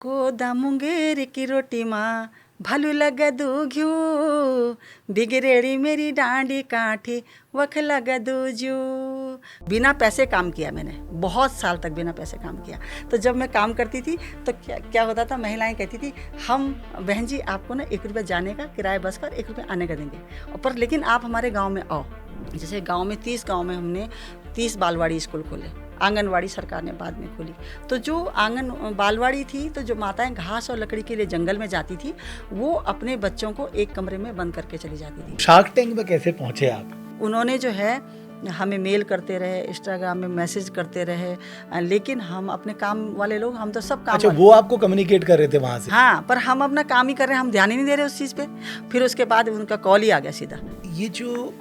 कोदा मुंगेर की रोटी माँ भलू लगदू घ्यू बिगड़ेड़ी मेरी डांडी काठी वख लगदू जू। बिना पैसे काम किया मैंने, बहुत साल तक बिना पैसे काम किया। तो जब मैं काम करती थी तो क्या होता था, महिलाएं कहती थी हम बहन जी आपको ना 1 रुपया जाने का किराया बस का, 1 रुपया आने का देंगे, पर लेकिन आप हमारे गाँव में आओ। जैसे गाँव में 30 गाँव में हमने 30 बालवाड़ी स्कूल खोले, आंगनवाड़ी सरकार ने बाद में खोली। तो जो बालवाड़ी थी, तो जो माताएं घास और लकड़ी के लिए जंगल में जाती थी, वो अपने बच्चों को एक कमरे में बंद करके चली जाती थी। शार्क टैंक में कैसे पहुंचे आप? उन्होंने जो है हमें मेल करते रहे, इंस्टाग्राम में मैसेज करते रहे, लेकिन हम अपने काम वाले लोग, हम तो सब काम। अच्छा, वो आपको कम्युनिकेट कर रहे थे वहां से? हाँ, पर हम अपना काम ही कर रहे हैं, हम ध्यान ही नहीं दे रहे उस चीज़ पे। फिर उसके बाद उनका कॉल ही आ गया सीधा। ये जो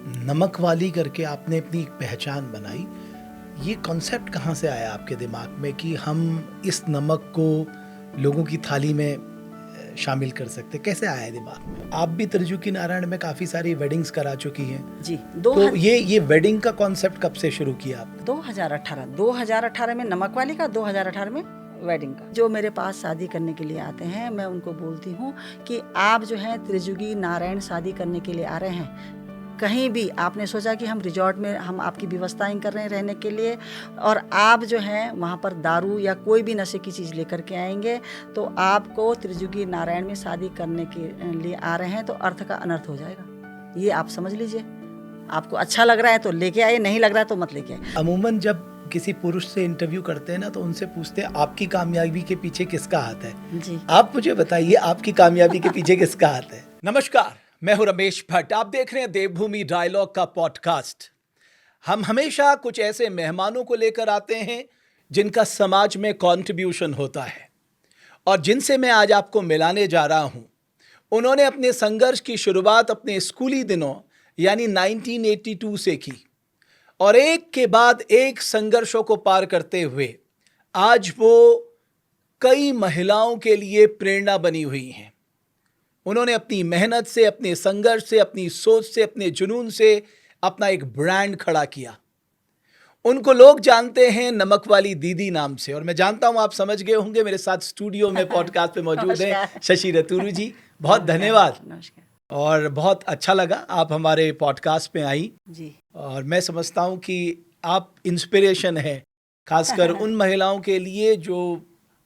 नमक वाली करके आपने अपनी एक पहचान बनाई, ये कॉन्सेप्ट कहाँ से आया आपके दिमाग में कि हम इस नमक को लोगों की थाली में शामिल कर सकते? कैसे आया दिमाग में? आप भी त्रिजुकी नारायण में काफी सारी वेडिंग्स करा चुकी हैं जी। तो ये वेडिंग का कॉन्सेप्ट कब से शुरू किया आप? 2018 में नमक वाली का, 2018 में वेडिंग का। जो मेरे पास शादी करने के लिए आते हैं, मैं उनको बोलती हूँ कि आप जो है त्रिजुगी नारायण शादी करने के लिए आ रहे हैं, कहीं भी आपने सोचा कि हम रिजॉर्ट में हम आपकी व्यवस्थाएं कर रहे हैं रहने के लिए, और आप जो हैं वहाँ पर दारू या कोई भी नशे की चीज़ लेकर के आएंगे, तो आपको त्रिजुगी नारायण में शादी करने के लिए आ रहे हैं तो अर्थ का अनर्थ हो जाएगा। ये आप समझ लीजिए। आपको अच्छा लग रहा है तो लेके आइए, नहीं लग रहा है तो मत लेके आइए। अमूमन जब किसी पुरुष से इंटरव्यू करते हैं ना, तो उनसे पूछते हैं आपकी कामयाबी के पीछे किसका हाथ है? जी, आप मुझे बताइए आपकी कामयाबी के पीछे किसका हाथ है? नमस्कार, मैं हूं रमेश भट्ट। आप देख रहे हैं देवभूमि डायलॉग का पॉडकास्ट। हम हमेशा कुछ ऐसे मेहमानों को लेकर आते हैं जिनका समाज में कंट्रीब्यूशन होता है, और जिनसे मैं आज आपको मिलाने जा रहा हूं। उन्होंने अपने संघर्ष की शुरुआत अपने स्कूली दिनों यानी 1982 से की, और एक के बाद एक संघर्षों को पार करते हुए आज वो कई महिलाओं के लिए प्रेरणा बनी हुई हैं। उन्होंने अपनी मेहनत से, अपने संघर्ष से, अपनी सोच से, अपने जुनून से अपना एक ब्रांड खड़ा किया। उनको लोग जानते हैं नमक वाली दीदी नाम से, और मैं जानता हूं आप समझ गए होंगे। मेरे साथ स्टूडियो में पॉडकास्ट पे मौजूद हैं शशि रतूरू जी। बहुत धन्यवाद। नमस्कार। और बहुत अच्छा लगा आप हमारे पॉडकास्ट पे आई जी, और मैं समझता हूं कि आप इंस्पिरेशन है, खासकर उन महिलाओं के लिए जो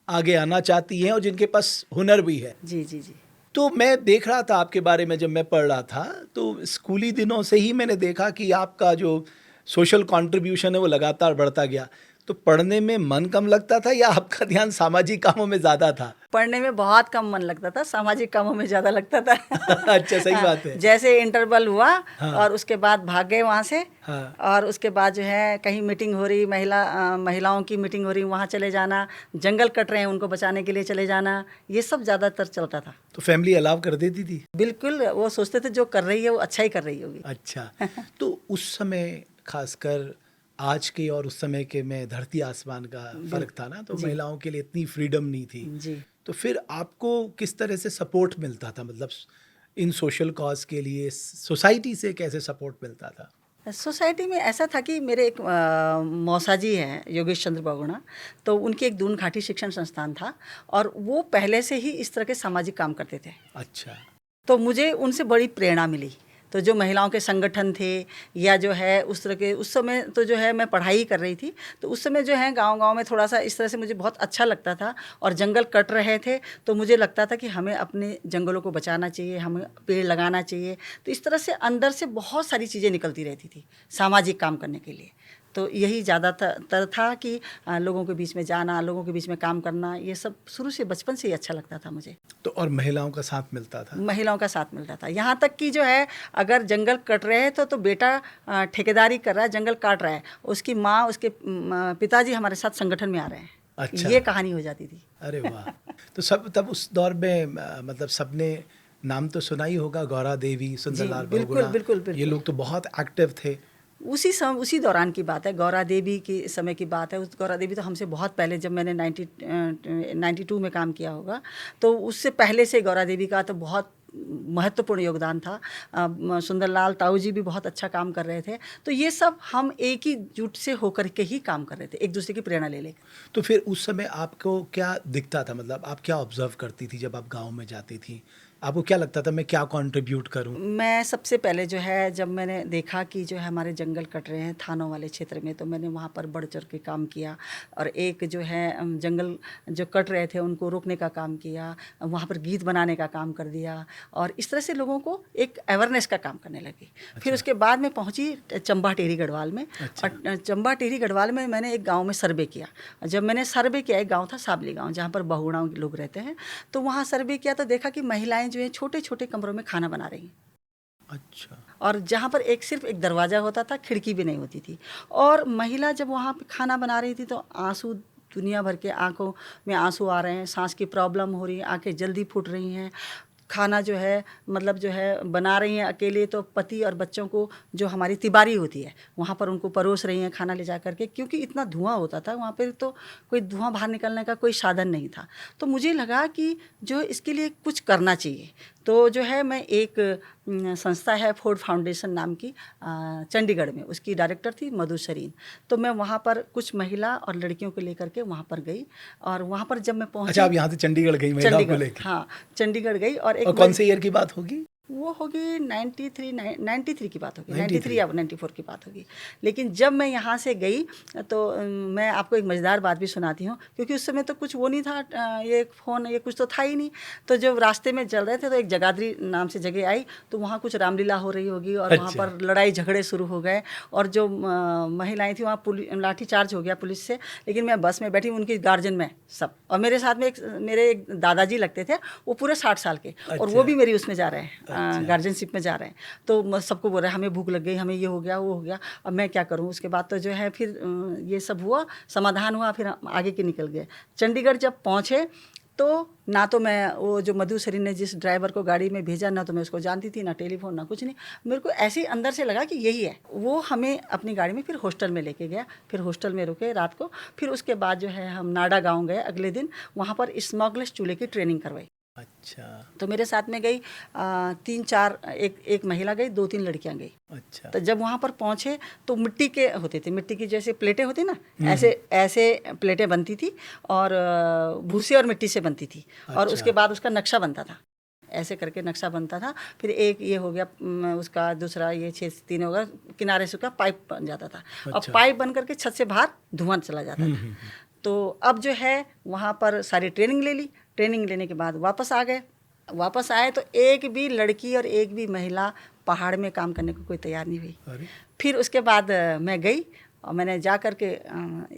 आगे आना चाहती हैं और जिनके पास हुनर भी है। जी, जी, जी। तो मैं देख रहा था आपके बारे में, जब मैं पढ़ रहा था तो स्कूली दिनों से ही मैंने देखा कि आपका जो सोशल कंट्रीब्यूशन है वो लगातार बढ़ता गया। तो पढ़ने में मन कम लगता था या आपका ध्यान सामाजिक कामों में ज़्यादा था? पढ़ने में बहुत कम मन लगता था, सामाजिक कामों में ज़्यादा लगता था। अच्छा, सही बात है। जैसे इंटरवल हुआ, हाँ। और उसके बाद भाग गए वहाँ से। हाँ। और उसके बाद जो है कहीं मीटिंग हो रही, महिलाओं की मीटिंग हो रही, वहाँ चले जाना, जंगल कट रहे हैं उनको बचाने के लिए चले जाना, ये सब ज़्यादातर चलता था। तो फैमिली अलाउ कर देती थी? बिल्कुल, वो सोचते थे जो कर रही है वो अच्छा ही कर रही होगी। अच्छा। तो उस समय खासकर आज के और उस समय के में धरती आसमान का फर्क था ना, तो महिलाओं के लिए इतनी फ्रीडम नहीं थी। जी। तो फिर आपको किस तरह से सपोर्ट मिलता था, मतलब इन सोशल कॉज के लिए सोसाइटी से कैसे सपोर्ट मिलता था? सोसाइटी में ऐसा था कि मेरे एक मौसा जी हैं, योगेश चंद्र बहुगुणा, तो उनकी एक दून घाटी शिक्षण संस्थान था, और वो पहले से ही इस तरह के सामाजिक काम करते थे। अच्छा। तो मुझे उनसे बड़ी प्रेरणा मिली। तो जो महिलाओं के संगठन थे या जो है उस तरह के, उस समय तो जो है मैं पढ़ाई कर रही थी, तो उस समय जो है गांव-गांव में थोड़ा सा इस तरह से मुझे बहुत अच्छा लगता था, और जंगल कट रहे थे तो मुझे लगता था कि हमें अपने जंगलों को बचाना चाहिए, हमें पेड़ लगाना चाहिए। तो इस तरह से अंदर से बहुत सारी चीज़ें निकलती रहती थी सामाजिक काम करने के लिए। तो यही ज़्यादातर था कि लोगों के बीच में जाना, लोगों के बीच में काम करना, ये सब शुरू से बचपन से ही अच्छा लगता था मुझे। तो और महिलाओं का साथ मिलता था? महिलाओं का साथ मिलता था, यहाँ तक कि जो है अगर जंगल कट रहे हैं तो बेटा ठेकेदारी कर रहा है, जंगल काट रहा है, उसकी माँ, उसके पिताजी हमारे साथ संगठन में आ रहे हैं। अच्छा। ये कहानी हो जाती थी। अरे वाह। तो सब तब उस दौर में मतलब सबने नाम तो सुना ही होगा, गौरा देवी, सुंदरलाल बहुगुणा, बिल्कुल। ये लोग तो बहुत एक्टिव थे। उसी दौरान की बात है, गौरा देवी के समय की बात है। उस गौरा देवी तो हमसे बहुत पहले, जब मैंने 92 में काम किया होगा, तो उससे पहले से गौरा देवी का तो बहुत महत्वपूर्ण योगदान था। सुंदरलाल ताऊ जी भी बहुत अच्छा काम कर रहे थे। तो ये सब हम एक ही जुट से होकर के ही काम कर रहे थे, एक दूसरे की प्रेरणा ले लेकर। तो फिर उस समय आपको क्या दिखता था, मतलब आप क्या ऑब्जर्व करती थी जब आप गांव में जाती थी? आपको क्या लगता था मैं क्या कंट्रीब्यूट करूं? मैं सबसे पहले जो है, जब मैंने देखा कि जो है हमारे जंगल कट रहे हैं थानों वाले क्षेत्र में, तो मैंने वहाँ पर बढ़ चढ़ के काम किया और एक जो है जंगल जो कट रहे थे उनको रोकने का काम किया, वहाँ पर गीत बनाने का काम कर दिया और इस तरह से लोगों को एक अवेयरनेस का काम करने लगी। फिर उसके बाद में पहुँची चंबा टेरी गढ़वाल में। और चंबा टेरी गढ़वाल में मैंने एक गाँव में सर्वे किया। जब मैंने सर्वे किया, एक गाँव था साबली गाँव, जहाँ पर बहुगुणा लोग रहते हैं, तो वहाँ सर्वे किया तो देखा कि महिलाएं जो है छोटे छोटे कमरों में खाना बना रही हैं। अच्छा। और जहाँ पर सिर्फ एक दरवाज़ा होता था, खिड़की भी नहीं होती थी। और महिला जब वहाँ पे खाना बना रही थी तो आंसू दुनिया भर के आंखों में आंसू आ रहे हैं, सांस की प्रॉब्लम हो रही है, आंखें जल्दी फूट रही हैं। खाना जो है मतलब जो है बना रही हैं अकेले, तो पति और बच्चों को जो हमारी तिबारी होती है वहाँ पर उनको परोस रही हैं खाना ले जा करके, क्योंकि इतना धुआं होता था वहाँ पर, तो कोई धुआं बाहर निकलने का कोई साधन नहीं था। तो मुझे लगा कि जो इसके लिए कुछ करना चाहिए। तो जो है मैं एक संस्था है फोर्ड फाउंडेशन नाम की, चंडीगढ़ में, उसकी डायरेक्टर थी मधु सरीन। तो मैं वहाँ पर कुछ महिला और लड़कियों को लेकर के वहाँ पर गई और वहाँ पर जब मैं पहुँची। अच्छा, आप यहाँ से चंडीगढ़ गई महिलाओं को लेकर? हाँ, चंडीगढ़ गई। और कौन से ईयर की बात होगी? वो होगी 93 की बात होगी, 93 या 94 की बात होगी। लेकिन जब मैं यहाँ से गई तो मैं आपको एक मज़ेदार बात भी सुनाती हूँ, क्योंकि उस समय तो कुछ वो नहीं था, ये फ़ोन ये कुछ तो था ही नहीं। तो जब रास्ते में चल रहे थे तो एक जगाधरी नाम से जगह आई, तो वहाँ कुछ रामलीला हो रही होगी और वहाँ पर लड़ाई झगड़े शुरू हो गए और जो महिलाएं थी वहाँ लाठी चार्ज हो गया पुलिस से। लेकिन मैं बस में बैठी, उनकी गार्जियन में सब, और मेरे साथ में मेरे एक दादाजी लगते थे, वो पूरे 60 साल के, और वो भी मेरी उसमें जा रहे हैं, गार्जियनशिप में जा रहे हैं। तो सबको बोल रहे हैं हमें भूख लग गई, हमें ये हो गया वो हो गया, अब मैं क्या करूं। उसके बाद तो जो है फिर ये सब हुआ, समाधान हुआ, फिर आगे के निकल गए। चंडीगढ़ जब पहुंचे तो ना तो मैं वो जो मधु सरीन ने जिस ड्राइवर को गाड़ी में भेजा, ना तो मैं उसको जानती थी, ना टेलीफोन, ना कुछ नहीं। मेरे को ऐसे ही अंदर से लगा कि यही है। वो हमें अपनी गाड़ी में फिर हॉस्टल में लेके गया, फिर हॉस्टल में रुके रात को। फिर उसके बाद जो है हम नाडा गाँव गए अगले दिन, वहाँ पर स्मगलर्स चूल्हे की ट्रेनिंग करवाई। अच्छा। तो मेरे साथ में गई 3-4, एक महिला गई, 2-3 लड़कियां गई। अच्छा। तो जब वहाँ पर पहुँचे तो मिट्टी के होते थे, मिट्टी की जैसे प्लेटें होती ना, ऐसे प्लेटें बनती थी और भूसे और मिट्टी से बनती थी। अच्छा। और उसके बाद उसका नक्शा बनता था, ऐसे करके नक्शा बनता था। फिर एक ये हो गया उसका, दूसरा ये 6-3 होगा, किनारे से उसका पाइप बन जाता था। अच्छा। और पाइप बन करके छत से बाहर धुआं चला जाता था। तो अब जो है वहाँ पर सारी ट्रेनिंग ले ली। ट्रेनिंग लेने के बाद वापस आ गए। वापस आए तो एक भी लड़की और एक भी महिला पहाड़ में काम करने को कोई तैयार नहीं हुई। फिर उसके बाद मैं गई और मैंने जा कर के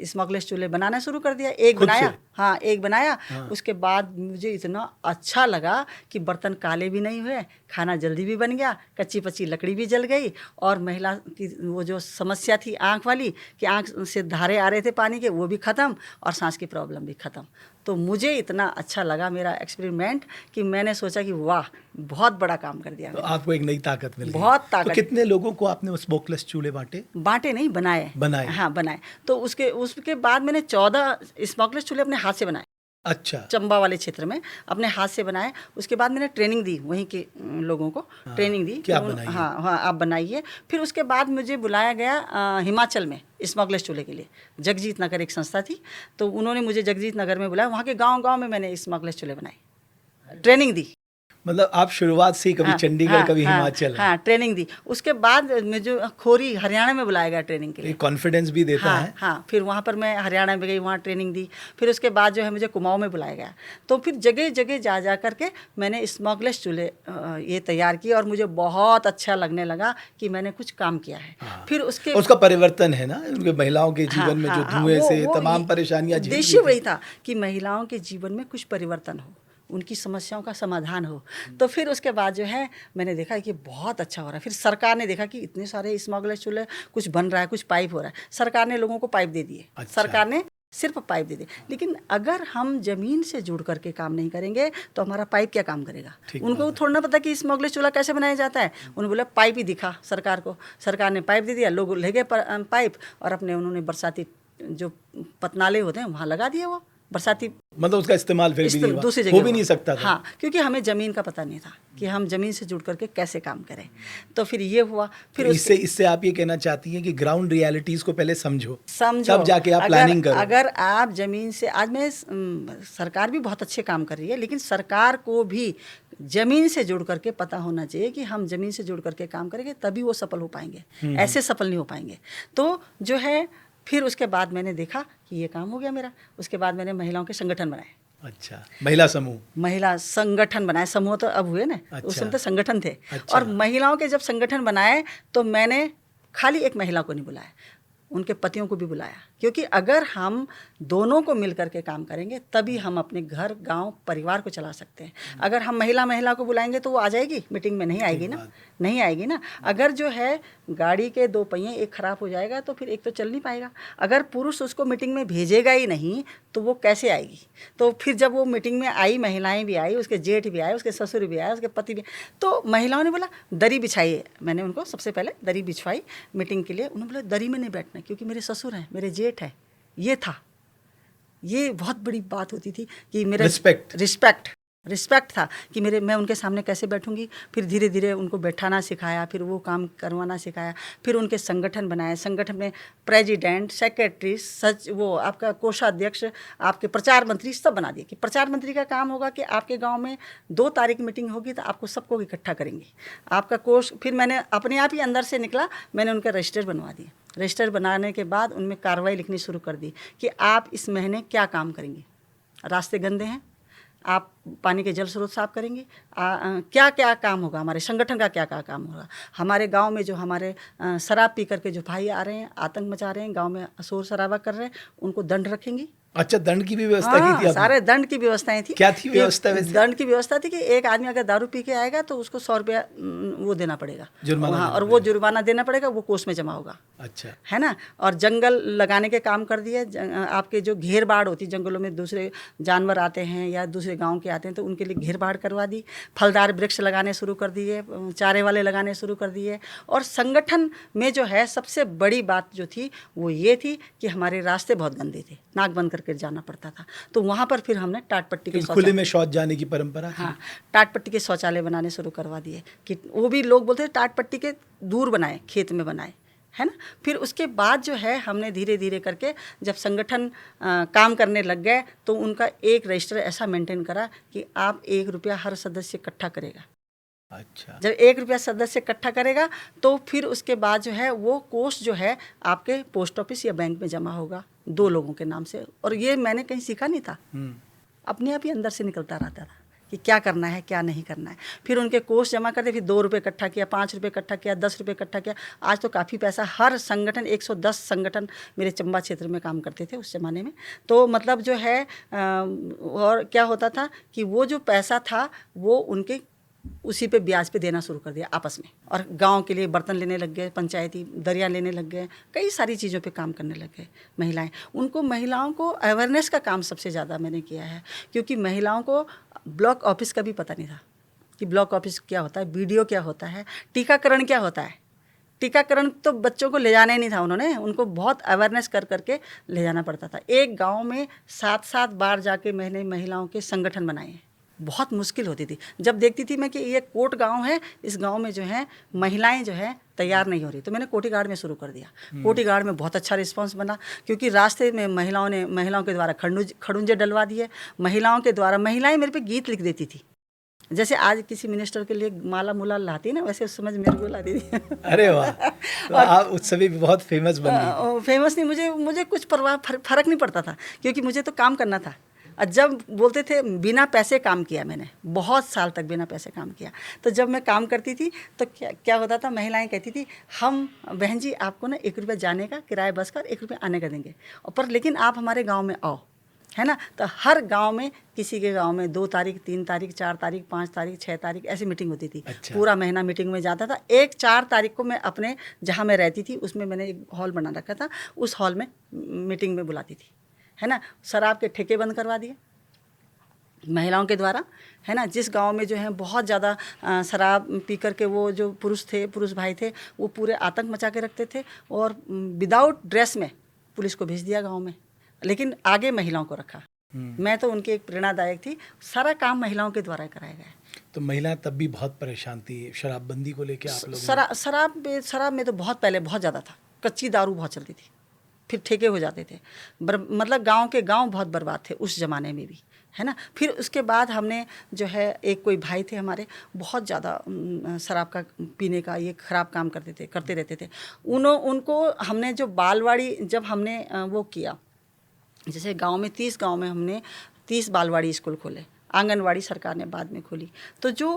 स्मगलर्स चूल्हे बनाना शुरू कर दिया। एक बनाया, हाँ एक बनाया। हाँ। उसके बाद मुझे इतना अच्छा लगा कि बर्तन काले भी नहीं हुए, खाना जल्दी भी बन गया, कच्ची पच्ची लकड़ी भी जल गई, और महिला की वो जो समस्या थी आँख वाली, कि आँख से धारे आ रहे थे पानी के, वो भी ख़त्म, और सांस की प्रॉब्लम भी ख़त्म। तो मुझे इतना अच्छा लगा मेरा एक्सपेरिमेंट कि मैंने सोचा कि वाह, बहुत बड़ा काम कर दिया। तो आपको एक नई ताकत मिल गई। बहुत ताकत। तो कितने लोगों को आपने स्मोकलेस चूल्हे बांटे नहीं, बनाए। हाँ, बनाए। तो उसके बाद मैंने 14 स्मोकलेस चूल्हे अपने हाथ से बनाए। अच्छा। चंबा वाले क्षेत्र में अपने हाथ से बनाए। उसके बाद मैंने ट्रेनिंग दी वहीं के लोगों को। हाँ, ट्रेनिंग दी कि हाँ आप बनाइए। फिर उसके बाद मुझे बुलाया गया हिमाचल में स्मगलर्स चूल्हे के लिए। जगजीत नगर एक संस्था थी, तो उन्होंने मुझे जगजीत नगर में बुलाया। वहाँ के गाँव में मैंने स्मगलर्स चूल्हे बनाए, ट्रेनिंग दी। मतलब आप शुरुआत से ही कभी चंडीगढ़, कभी हिमाचल? हाँ, ट्रेनिंग दी। उसके बाद मुझे खोरी हरियाणा में बुलाया गया ट्रेनिंग के लिए। कॉन्फिडेंस भी देता है। हाँ, फिर वहाँ पर मैं हरियाणा में गई, वहाँ ट्रेनिंग दी। फिर उसके बाद जो है मुझे कुमाऊँ में बुलाया गया। तो फिर जगह जगह जा करके मैंने स्मगलर्स चूल्हे ये तैयार किए, और मुझे बहुत अच्छा लगने लगा कि मैंने कुछ काम किया है। हाँ। फिर उसका परिवर्तन है ना उनके महिलाओं के जीवन में, जो धुएं से तमाम परेशानियां। उद्देश्य वही था कि महिलाओं के जीवन में कुछ परिवर्तन हो, उनकी समस्याओं का समाधान हो। तो फिर उसके बाद जो है मैंने देखा कि बहुत अच्छा हो रहा है। फिर सरकार ने देखा कि इतने सारे स्मगलर्स चूल्हे, कुछ बन रहा है, कुछ पाइप हो रहा है। सरकार ने लोगों को पाइप दे दिए। अच्छा। सरकार ने सिर्फ पाइप दे दिए। लेकिन अगर हम जमीन से जुड़ करके काम नहीं करेंगे तो हमारा पाइप क्या काम करेगा? उनको थोड़ा ना पता कि स्मगलर्स चूल्हा कैसे बनाया जाता है। उन्होंने बोला पाइप ही दिखा सरकार को। सरकार ने पाइप दे दिया, लोग ले गए पाइप और अपने उन्होंने बरसाती जो पतनाले होते हैं वहाँ लगा दिए। वो बरसाती मतलब उसका इस्तेमाल फिर भी नहीं हुआ, दूसरी हो जगह भी नहीं सकता था। हाँ, क्योंकि हमें ज़मीन का पता नहीं था कि हम ज़मीन से जुड़ करके कैसे काम करें। तो फिर ये हुआ। फिर तो इससे आप ये कहना चाहती हैं कि ग्राउंड रियलिटीज को पहले समझो तब जाके आप प्लानिंग करो। अगर आप ज़मीन से, आज में सरकार भी बहुत अच्छे काम कर रही है, लेकिन सरकार को भी ज़मीन से जुड़ करके पता होना चाहिए कि हम ज़मीन से जुड़ करके काम करेंगे तभी वो सफल हो पाएंगे, ऐसे सफल नहीं हो पाएंगे। तो जो है फिर उसके बाद मैंने देखा कि ये काम हो गया मेरा। उसके बाद मैंने महिलाओं के संगठन बनाए। अच्छा, महिला संगठन बनाए, समूह तो अब हुए ना। अच्छा। उस समय तो संगठन थे। अच्छा। और महिलाओं के जब संगठन बनाए तो मैंने खाली एक महिला को नहीं बुलाया, उनके पतियों को भी बुलाया, क्योंकि अगर हम दोनों को मिल करके काम करेंगे तभी हम अपने घर, गांव, परिवार को चला सकते हैं। अगर हम महिला को बुलाएंगे तो वो आ जाएगी मीटिंग में, नहीं आएगी ना, नहीं आएगी ना। अगर जो है गाड़ी के दो पहिए एक खराब हो जाएगा तो फिर एक तो चल नहीं पाएगा। अगर पुरुष उसको मीटिंग में भेजेगा ही नहीं तो वो कैसे आएगी। तो फिर जब वो मीटिंग में आई, महिलाएं भी आई, उसके जेठ भी आए, उसके ससुर भी आए, उसके पति भी। तो महिलाओं ने बोला दरी बिछाइए। मैंने उनको सबसे पहले दरी बिछवाई मीटिंग के लिए। उन्होंने बोला दरी में नहीं बैठना, क्योंकि मेरे ससुर हैं, मेरे जेठ है। ये था, ये बहुत बड़ी बात होती थी कि मेरा रिस्पेक्ट था कि मैं उनके सामने कैसे बैठूंगी। फिर धीरे धीरे उनको बैठाना सिखाया, फिर वो काम करवाना सिखाया। फिर उनके संगठन बनाए। संगठन में प्रेसिडेंट, सेक्रेटरी, वो आपका कोषाध्यक्ष, आपके प्रचार मंत्री सब बना दिए कि प्रचार मंत्री का काम होगा कि आपके गांव में 2 तारीख मीटिंग होगी तो आपको सबको इकट्ठा करेंगे, आपका कोष। फिर मैंने अपने आप ही अंदर से निकला, मैंने उनका रजिस्टर बनवा दिए। रजिस्टर बनाने के बाद उनमें कार्रवाई लिखनी शुरू कर दी कि आप इस महीने क्या काम करेंगे। रास्ते गंदे हैं, आप पानी के जल स्रोत साफ करेंगे, क्या क्या काम होगा, हमारे संगठन का क्या क्या काम होगा। हमारे गांव में जो हमारे शराब पी करके जो भाई आ रहे हैं, आतंक मचा रहे हैं, गांव में शोर शराबा कर रहे हैं, उनको दंड रखेंगी। अच्छा, दंड की भी व्यवस्था की थी आपने? सारे दंड की व्यवस्थाएं थी। क्या थी व्यवस्था वैसे? दंड की व्यवस्था थी कि एक आदमी अगर दारू पी के आएगा तो उसको 100 रुपया वो देना पड़ेगा, जुर्माना, और वो जुर्माना देना पड़ेगा, वो कोष में जमा होगा। अच्छा, है ना। और जंगल लगाने के काम कर दिए। आपके जो घेर बाड़ होती, जंगलों में दूसरे जानवर आते हैं या दूसरे गांव के आते हैं तो उनके लिए घेर बाड़ करवा दी। फलदार वृक्ष लगाने शुरू कर दिए, चारे वाले लगाने शुरू कर दिए। और संगठन में जो है सबसे बड़ी बात जो थी वो ये थी कि हमारे रास्ते बहुत गंदे थे, नाक बंद करके जाना पड़ता था। तो वहाँ पर फिर हमने टाट पट्टी के खुले में शौच जाने की परंपरा थी। हाँ, टाट पट्टी के शौचालय बनाने शुरू करवा दिए कि वो भी लोग बोलते थे टाट पट्टी के दूर बनाए, खेत में बनाए, है ना। फिर उसके बाद जो है हमने धीरे धीरे करके जब संगठन काम करने लग गए तो उनका एक रजिस्टर ऐसा मेंटेन करा कि आप 1 रुपया हर सदस्य इकट्ठा करेगा। अच्छा, जब 1 रुपया सदस्य इकट्ठा करेगा तो फिर उसके बाद जो है वो कोष जो है आपके पोस्ट ऑफिस या बैंक में जमा होगा 2 लोगों के नाम से। और ये मैंने कहीं सीखा नहीं था, अपने आप ही अंदर से निकलता रहता था कि क्या करना है क्या नहीं करना है। फिर उनके कोष जमा करते, फिर 2 रुपये इकट्ठा किया, 5 रुपये इकट्ठा किया, 10 रुपये इकट्ठा किया। आज तो काफ़ी पैसा, हर संगठन 110 संगठन मेरे चंबा क्षेत्र में काम करते थे उस ज़माने में। तो मतलब जो है और क्या होता था कि वो जो पैसा था वो उनके उसी पे ब्याज पे देना शुरू कर दिया आपस में। और गांव के लिए बर्तन लेने लग गए, पंचायती दरिया लेने लग गए, कई सारी चीज़ों पे काम करने लग गए महिलाएं। उनको महिलाओं को अवेयरनेस का काम सबसे ज़्यादा मैंने किया है, क्योंकि महिलाओं को ब्लॉक ऑफिस का भी पता नहीं था कि ब्लॉक ऑफिस क्या होता है, BDO क्या होता है, टीकाकरण क्या होता है। टीकाकरण तो बच्चों को ले जाना ही नहीं था, उन्होंने उनको बहुत अवेयरनेस कर करके ले जाना पड़ता था। एक गाँव में 7-7 बार जाके मैंने महिलाओं के संगठन बनाए। बहुत मुश्किल होती थी। जब देखती थी मैं कि ये कोट गांव है, इस गांव में जो है महिलाएं जो है तैयार नहीं हो रही, तो मैंने कोटीगाड़ में शुरू कर दिया। कोटीगाड़ में बहुत अच्छा रिस्पांस बना, क्योंकि रास्ते में महिलाओं के द्वारा खड़ूंजे डलवा दिए। महिलाएं मेरे पे गीत लिख देती थी। जैसे आज किसी मिनिस्टर के लिए माला मुला लाती है ना, वैसे उस समय मेरे को लाती थी। अरे वाह, तो आप उस समय भी बहुत फेमस बन गई। फेमस नहीं, मुझे कुछ फर्क नहीं पड़ता था, क्योंकि मुझे तो काम करना था। जब बोलते थे बिना पैसे काम किया, मैंने बहुत साल तक बिना पैसे काम किया। तो जब मैं काम करती थी तो क्या होता था, महिलाएं कहती थी हम बहन जी आपको ना 1 रुपया जाने का किराया बस का और 1 रुपया आने का देंगे, पर लेकिन आप हमारे गांव में आओ, है ना। तो हर गांव में, किसी के गांव में 2 तारीख, 3 तारीख, 4 तारीख, 5 तारीख, 6 तारीख ऐसी मीटिंग होती थी। अच्छा। पूरा महीना मीटिंग में जाता था। एक 4 तारीख को मैं अपने जहाँ मैं रहती थी उसमें मैंने एक हॉल बना रखा था, उस हॉल में मीटिंग में बुलाती थी, है ना। शराब के ठेके बंद करवा दिए महिलाओं के द्वारा, है ना। जिस गांव में जो है बहुत ज़्यादा शराब पी कर के वो जो पुरुष भाई थे वो पूरे आतंक मचा के रखते थे, और विदाउट ड्रेस में पुलिस को भेज दिया गांव में, लेकिन आगे महिलाओं को रखा। मैं तो उनकी एक प्रेरणादायक थी। सारा काम महिलाओं के द्वारा कराया गया है। तो महिलाएं तब भी बहुत परेशान थी शराबबंदी को लेके आप लोग? शराब में तो बहुत पहले बहुत ज़्यादा था। कच्ची दारू बहुत चलती थी, फिर ठेके हो जाते थे। मतलब गांव के गांव बहुत बर्बाद थे उस ज़माने में भी, है ना। फिर उसके बाद हमने जो है, एक कोई भाई थे हमारे, बहुत ज़्यादा शराब का पीने का ये ख़राब काम करते रहते थे। उनको हमने जो बालवाड़ी, जब हमने वो किया, जैसे गांव में 30 गांव में हमने 30 बालवाड़ी स्कूल खोले। आंगनवाड़ी सरकार ने बाद में खोली। तो जो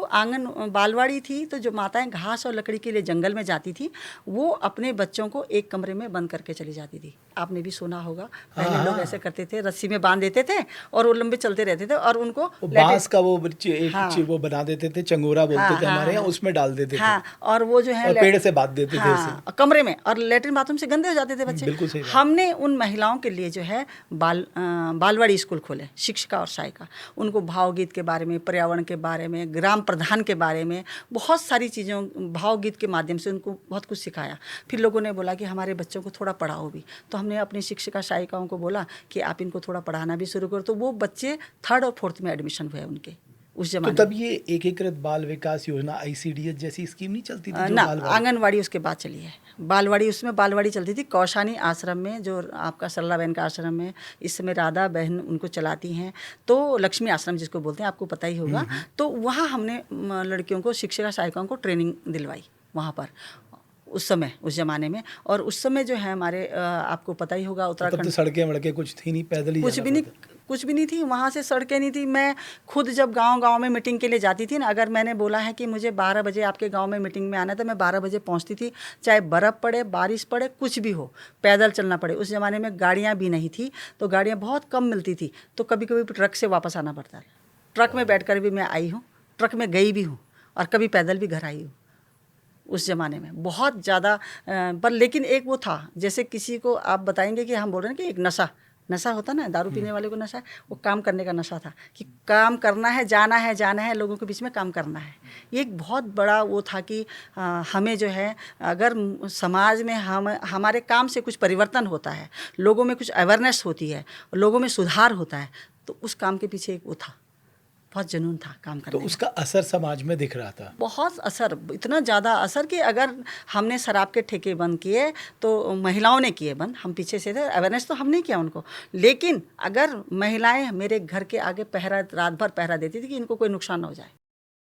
बालवाड़ी थी, तो जो माताएं घास और लकड़ी के लिए जंगल में जाती थी, वो अपने बच्चों को एक कमरे में बंद करके चली जाती थी। आपने भी सुना होगा, पहले लोग ऐसे करते थे, रस्सी में बांध देते थे और वो लंबे चलते रहते थे, और उनको बांस का वो वो बना देते थे, चंगोरा बोलते थे हमारे यहाँ, उसमें डाल देते थे। हाँ, और वो जो है पेड़ से बांध देते थे उसे कमरे में, और लेटरिन बाथरूम से गंदे हो जाते थे बच्चे। बिल्कुल सही। हमने उन महिलाओं के लिए जो है बालवाड़ी स्कूल खोले, शिक्षिका और सहायिका। उनको भावगीत के बारे में, पर्यावरण के बारे में, ग्राम प्रधान के बारे में, बहुत सारी चीज़ों, भावगीत के माध्यम से उनको बहुत कुछ सिखाया। फिर लोगों ने बोला कि हमारे बच्चों को थोड़ा पढ़ाओ भी, तो हमने अपनी शिक्षिका सहायिकाओं को बोला कि आप इनको थोड़ा पढ़ाना भी शुरू करो। तो वो बच्चे 3rd और 4th में एडमिशन हुए उनके उस जमाने। तो तब ये एकीकृत बाल विकास योजना ICDS जैसी स्कीम नहीं चलती थी? ना, आंगनवाड़ी उसके बाद चली है। बालवाड़ी, उसमें बालवाड़ी चलती थी कौशानी आश्रम में, जो आपका सरला बहन का आश्रम है, इस समय राधा बहन उनको चलाती हैं। तो लक्ष्मी आश्रम जिसको बोलते हैं, आपको पता ही होगा। तो वहाँ हमने लड़कियों को, शिक्षिका सहायिकाओं को ट्रेनिंग दिलवाई वहाँ पर उस समय, उस ज़माने में। और उस समय जो है हमारे, आपको पता ही होगा, उत्तराखंड तो सड़कें वड़कें कुछ थी नहीं, पैदल ही कुछ भी नहीं थी वहाँ से, सड़कें नहीं थी। मैं खुद जब गांव में मीटिंग के लिए जाती थी ना, अगर मैंने बोला है कि मुझे 12 बजे आपके गांव में मीटिंग में आना है, तो मैं 12 बजे पहुँचती थी, चाहे बर्फ़ पड़े, बारिश पड़े, कुछ भी हो, पैदल चलना पड़े। उस ज़माने में गाड़ियाँ भी नहीं थी, तो गाड़ियाँ बहुत कम मिलती थी, तो कभी कभी ट्रक से वापस आना पड़ता है। ट्रक में बैठ कर भी मैं आई हूँ, ट्रक में गई भी हूँ, और कभी पैदल भी घर आई हूँ उस ज़माने में। बहुत ज़्यादा पर लेकिन एक वो था, जैसे किसी को आप बताएंगे कि हम बोल रहे हैं कि एक नशा होता ना, दारू पीने वाले को नशा है, वो काम करने का नशा था, कि काम करना है, जाना है, लोगों के बीच में काम करना है। ये एक बहुत बड़ा वो था कि हमें जो है, अगर समाज में हमारे काम से कुछ परिवर्तन होता है, लोगों में कुछ अवेयरनेस होती है, लोगों में सुधार होता है, तो उस काम के पीछे एक वो था, बहुत जुनून था काम करने। तो उसका असर समाज में दिख रहा था, बहुत असर, इतना ज़्यादा असर कि अगर हमने शराब के ठेके बंद किए तो महिलाओं ने किए बंद, हम पीछे से थे, अवेयरनेस तो हमने किया उनको। लेकिन अगर महिलाएं मेरे घर के आगे रात भर पहरा देती थी कि इनको कोई नुकसान ना हो जाए।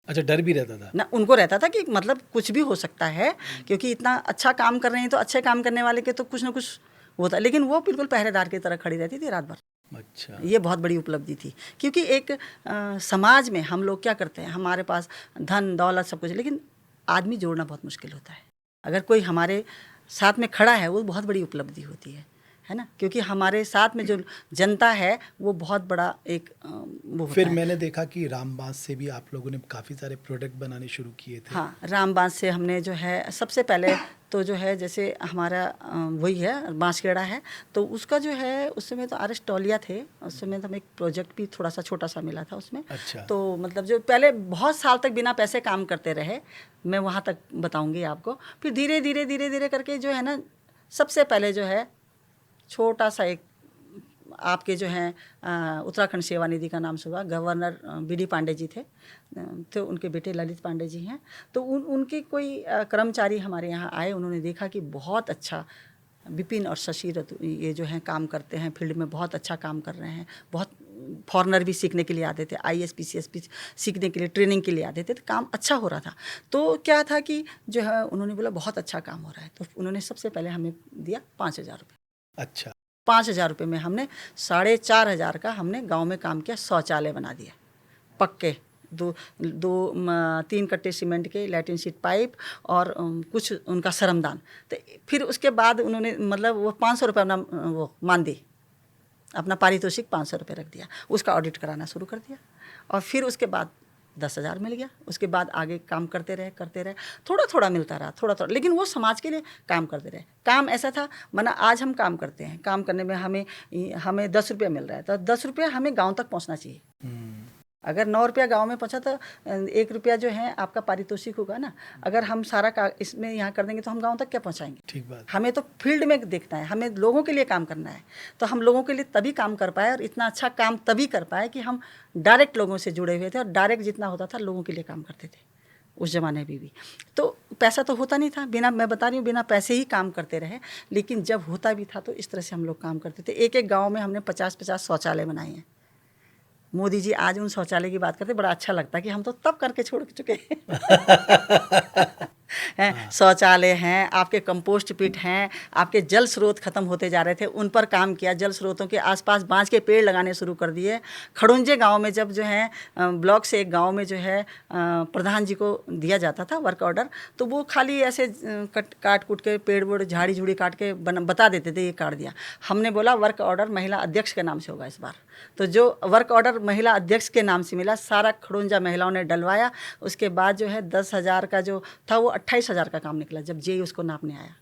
अच्छा, डर भी रहता था ना, उनको रहता था कि मतलब कुछ भी हो सकता है, क्योंकि इतना अच्छा काम कर रहे हैं, तो अच्छे काम करने वाले के तो कुछ ना कुछ होता। लेकिन वो बिल्कुल पहरेदार की तरह खड़ी रहती थी रात भर। अच्छा, ये बहुत बड़ी उपलब्धि थी, क्योंकि एक समाज में हम लोग क्या करते हैं, हमारे पास धन दौलत सब कुछ, लेकिन आदमी जोड़ना बहुत मुश्किल होता है। अगर कोई हमारे साथ में खड़ा है, वो बहुत बड़ी उपलब्धि होती है ना, क्योंकि हमारे साथ में जो जनता है वो बहुत बड़ा एक वो फिर मैंने देखा कि रामबांस से भी आप लोगों ने काफ़ी सारे प्रोडक्ट बनाने शुरू किए थे। हाँ, रामबांस से हमने जो है, सबसे पहले तो जो है, जैसे हमारा वही है बांसखेड़ा है, तो उसका जो है, उस समय तो RS टोलिया थे, उस समय तो हमें एक प्रोजेक्ट भी थोड़ा सा छोटा सा मिला था उसमें। अच्छा। तो मतलब जो पहले बहुत साल तक बिना पैसे काम करते रहे, मैं वहाँ तक बताऊँगी आपको। फिर धीरे धीरे करके जो है ना, सबसे पहले जो है छोटा सा एक, आपके जो हैं उत्तराखंड सेवा निधि का नाम सुना, गवर्नर BD पांडे जी थे, तो उनके बेटे ललित पांडे जी हैं। तो उनके कोई कर्मचारी हमारे यहाँ आए, उन्होंने देखा कि बहुत अच्छा विपिन और शशि ये जो हैं काम करते हैं, फील्ड में बहुत अच्छा काम कर रहे हैं। बहुत फॉरेनर भी सीखने के लिए आते थे, IAS PCS भी सीखने के लिए, ट्रेनिंग के लिए आते थे, तो काम अच्छा हो रहा था। तो क्या था कि जो है, उन्होंने बोला बहुत अच्छा काम हो रहा है, तो उन्होंने सबसे पहले हमें दिया 5,000 रुपये। अच्छा, 5,000 रुपये में हमने 4,500 का हमने गांव में काम किया, शौचालय बना दिया पक्के, 3 कट्टे सीमेंट के, लैट्रिन सीट पाइप और कुछ उनका श्रमदान। तो फिर उसके बाद उन्होंने मतलब वो 500 रुपये अपना वो मान दी, अपना पारितोषिक 500 रुपये रख दिया, उसका ऑडिट कराना शुरू कर दिया। और फिर उसके बाद 10,000 मिल गया। उसके बाद आगे काम करते रहे, थोड़ा थोड़ा मिलता रहा, थोड़ा, लेकिन वो समाज के लिए काम करते रहे। काम ऐसा था, माना आज हम काम करते हैं, काम करने में हमें 10 रुपये मिल रहा है, तो 10 रुपये हमें गांव तक पहुंचना चाहिए। अगर 9 रुपया गांव में पहुंचा तो 1 रुपया जो है आपका पारितोषिक होगा ना। अगर हम सारा इसमें यहाँ कर देंगे तो हम गांव तक क्या पहुंचाएंगे? ठीक बात। हमें तो फील्ड में देखना है, हमें लोगों के लिए काम करना है। तो हम लोगों के लिए तभी काम कर पाए और इतना अच्छा काम तभी कर पाए कि हम डायरेक्ट लोगों से जुड़े हुए थे और डायरेक्ट जितना होता था लोगों के लिए काम करते थे उस ज़माने में भी। तो पैसा तो होता नहीं था, बिना, मैं बता रही हूँ, बिना पैसे ही काम करते रहे। लेकिन जब होता भी था तो इस तरह से हम लोग काम करते थे। एक एक गाँव में हमने 50-50 शौचालय बनाए हैं। मोदी जी आज उन शौचालय की बात करते, बड़ा अच्छा लगता है कि हम तो तब करके छोड़ चुके हैं। शौचालय हैं, आपके कंपोस्ट पिट हैं, आपके जल स्रोत खत्म होते जा रहे थे, उन पर काम किया। जल स्रोतों के आसपास बांस के पेड़ लगाने शुरू कर दिए। खड़ुंजे गांव में जब जो है ब्लॉक से एक गांव में जो है प्रधान जी को दिया जाता था वर्क ऑर्डर, तो वो खाली ऐसे काट कूट के पेड़ वेड़ झाड़ी झूड़ी काट के बता देते थे ये काट दिया। हमने बोला वर्क ऑर्डर महिला अध्यक्ष के नाम से होगा इस बार। तो जो वर्क ऑर्डर महिला अध्यक्ष के नाम से मिला, सारा खड़ुंजा महिलाओं ने डलवाया। उसके बाद जो है 10,000 का जो था वो 28,000 का काम निकला जब जेई उसको नापने आया।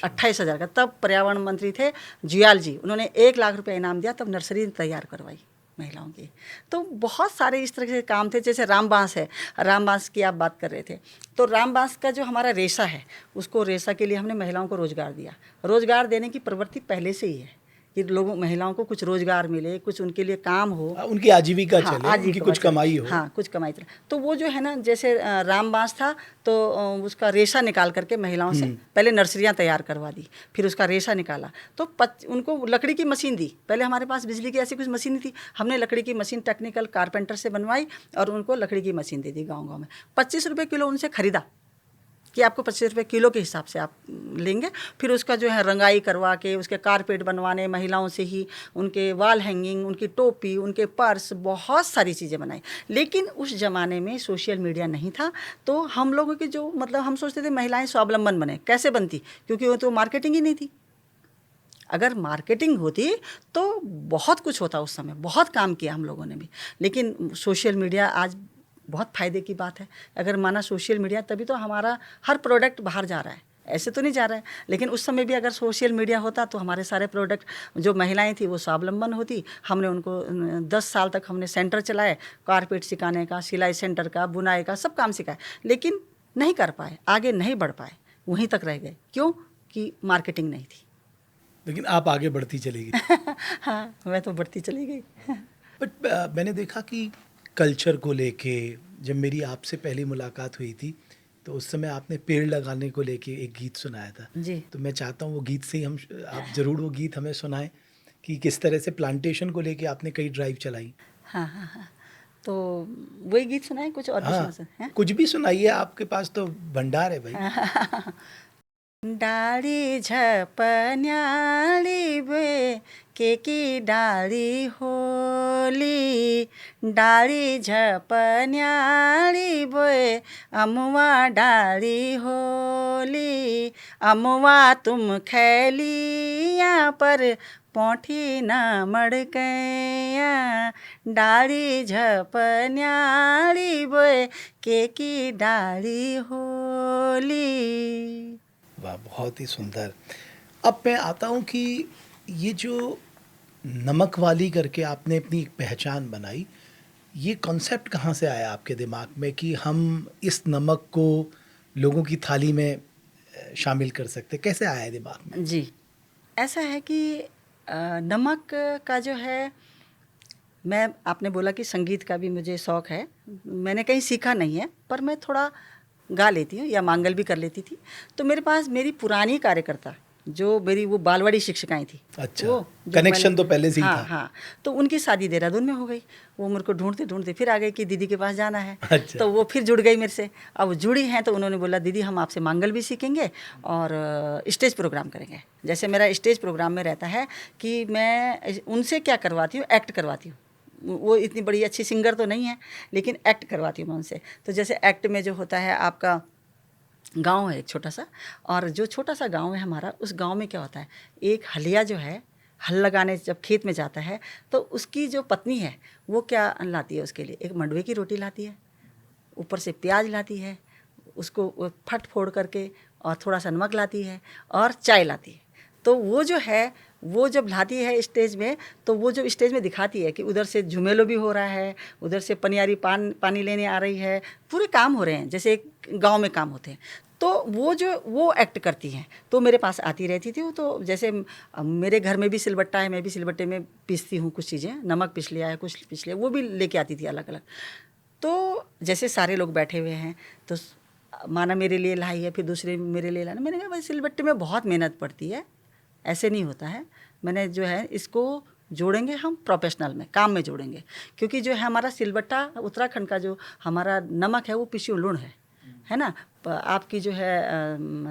28,000 का। तब पर्यावरण मंत्री थे जुयाल जी, उन्होंने 1 लाख रुपया इनाम दिया, तब नर्सरी तैयार करवाई महिलाओं की। तो बहुत सारे इस तरह के काम थे। जैसे रामबांस है, रामबांस की आप बात कर रहे थे, तो रामबांस का जो हमारा रेशा है, उसको रेशा के लिए हमने महिलाओं को रोज़गार दिया। रोज़गार देने की प्रवृत्ति पहले से ही है कि लोगों महिलाओं को कुछ रोज़गार मिले, कुछ उनके लिए काम हो, उनकी आजीविका चले, उनकी कुछ कमाई हो। हाँ, कुछ कमाई चले। तो वो जो है ना, जैसे रामबांस था तो उसका रेशा निकाल करके महिलाओं से पहले नर्सरियाँ तैयार करवा दी, फिर उसका रेशा निकाला तो उनको लकड़ी की मशीन दी। पहले हमारे पास बिजली की ऐसी कुछ मशीन नहीं थी, हमने लकड़ी की मशीन टेक्निकल कारपेंटर से बनवाई और उनको लकड़ी की मशीन दे दी। गाँव में 25 रुपये किलो उनसे खरीदा कि आपको 25 रुपये किलो के हिसाब से आप लेंगे। फिर उसका जो है रंगाई करवा के उसके कारपेट बनवाने महिलाओं से ही, उनके वॉल हैंगिंग, उनकी टोपी, उनके पर्स, बहुत सारी चीज़ें बनाई। लेकिन उस ज़माने में सोशल मीडिया नहीं था, तो हम लोगों की जो मतलब हम सोचते थे महिलाएं स्वावलंबन बने। कैसे बनती? क्योंकि वो तो मार्केटिंग ही नहीं थी। अगर मार्केटिंग होती तो बहुत कुछ होता उस समय, बहुत काम किया हम लोगों ने भी। लेकिन सोशल मीडिया आज बहुत फ़ायदे की बात है। अगर माना सोशल मीडिया, तभी तो हमारा हर प्रोडक्ट बाहर जा रहा है, ऐसे तो नहीं जा रहा है। लेकिन उस समय भी अगर सोशल मीडिया होता तो हमारे सारे प्रोडक्ट, जो महिलाएं थी वो स्वावलंबन होती। हमने उनको 10 साल तक हमने सेंटर चलाए, कारपेट सिखाने का, सिलाई सेंटर का, बुनाई का, सब काम सिखाए। लेकिन नहीं कर पाए, आगे नहीं बढ़ पाए, वहीं तक रह गए। क्यों? कि मार्केटिंग नहीं थी। लेकिन आप आगे बढ़ती चली गई। हाँ, मैं तो बढ़ती चली गई। बट मैंने देखा कि कल्चर को लेके, जब मेरी आपसे पहली मुलाकात हुई थी तो उस समय आपने पेड़ लगाने को लेके एक गीत सुनाया था जी। तो मैं चाहता हूँ वो गीत से ही आप ज़रूर वो गीत हमें सुनाएं कि किस तरह से प्लांटेशन को लेके आपने कई ड्राइव चलाई। हाँ हाँ हाँ, तो वही गीत सुनाए, कुछ और भी सुना सकते हैं? कुछ भी सुनाइए, आपके पास तो भंडार है भाई। डाली झपन्याली बे की डाली होली, डाली झपन्याली बे अमुआ डाली होली, अमुआ तुम खैलिया पर पौठी ना मड़कैया, डाली झपन्याली बे की डाली होली। वाह, बहुत ही सुंदर। अब मैं आता हूँ कि ये जो नमक वाली करके आपने अपनी एक पहचान बनाई, ये कॉन्सेप्ट कहाँ से आया आपके दिमाग में कि हम इस नमक को लोगों की थाली में शामिल कर सकते? कैसे आया दिमाग में? जी, ऐसा है कि नमक का जो है, मैं, आपने बोला कि संगीत का भी मुझे शौक़ है। मैंने कहीं सीखा नहीं है, पर मैं थोड़ा गा लेती हूँ या मांगल भी कर लेती थी। तो मेरे पास मेरी पुरानी कार्यकर्ता, जो मेरी वो बालवाड़ी शिक्षिकाएं थी, अच्छा, वो कनेक्शन तो पहले से ही हाँ, था। हाँ, तो उनकी शादी देहरादून में हो गई। वो मेरे को ढूंढते ढूंढते फिर आ गई कि दीदी के पास जाना है। अच्छा। तो वो फिर जुड़ गई मेरे से। अब जुड़ी हैं तो उन्होंने बोला दीदी हम आपसे मांगल भी सीखेंगे और स्टेज प्रोग्राम करेंगे। जैसे मेरा स्टेज प्रोग्राम में रहता है कि मैं उनसे क्या करवाती हूँ, एक्ट करवाती हूँ। वो इतनी बड़ी अच्छी सिंगर तो नहीं है, लेकिन एक्ट करवाती हूँ मैं उनसे। तो जैसे एक्ट में जो होता है, आपका गांव है एक छोटा सा, और जो छोटा सा गांव है हमारा, उस गांव में क्या होता है, एक हलिया जो है, हल लगाने जब खेत में जाता है तो उसकी जो पत्नी है वो क्या लाती है उसके लिए, एक मंडवे की रोटी लाती है, ऊपर से प्याज लाती है, उसको फट फोड़ करके, और थोड़ा सा नमक लाती है और चाय लाती है। तो वो जो है वो जब लाती है स्टेज में, तो वो जो स्टेज में दिखाती है कि उधर से झुमेलो भी हो रहा है, उधर से पनियारी पानी लेने आ रही है, पूरे काम हो रहे हैं जैसे एक गांव में काम होते हैं। तो वो एक्ट करती हैं, तो मेरे पास आती रहती थी वो। तो जैसे मेरे घर में भी सिलबट्टा है, मैं भी सिलबट्टे में पीसती हूँ कुछ चीज़ें, नमक पिस लिया है, कुछ पिस लिया, वो भी लेके आती थी अलग अलग। तो जैसे सारे लोग बैठे हुए हैं, तो माना मेरे लिए लाई है, फिर दूसरे मेरे लिए लाना। मैंने कहा भाई सिलबट्टे में बहुत मेहनत पड़ती है, ऐसे नहीं होता है। मैंने जो है इसको जोड़ेंगे हम प्रोफेशनल में, काम में जोड़ेंगे, क्योंकि जो है हमारा सिलबट्टा उत्तराखंड का जो हमारा नमक है वो पिस्यू लूण है ना। आपकी जो है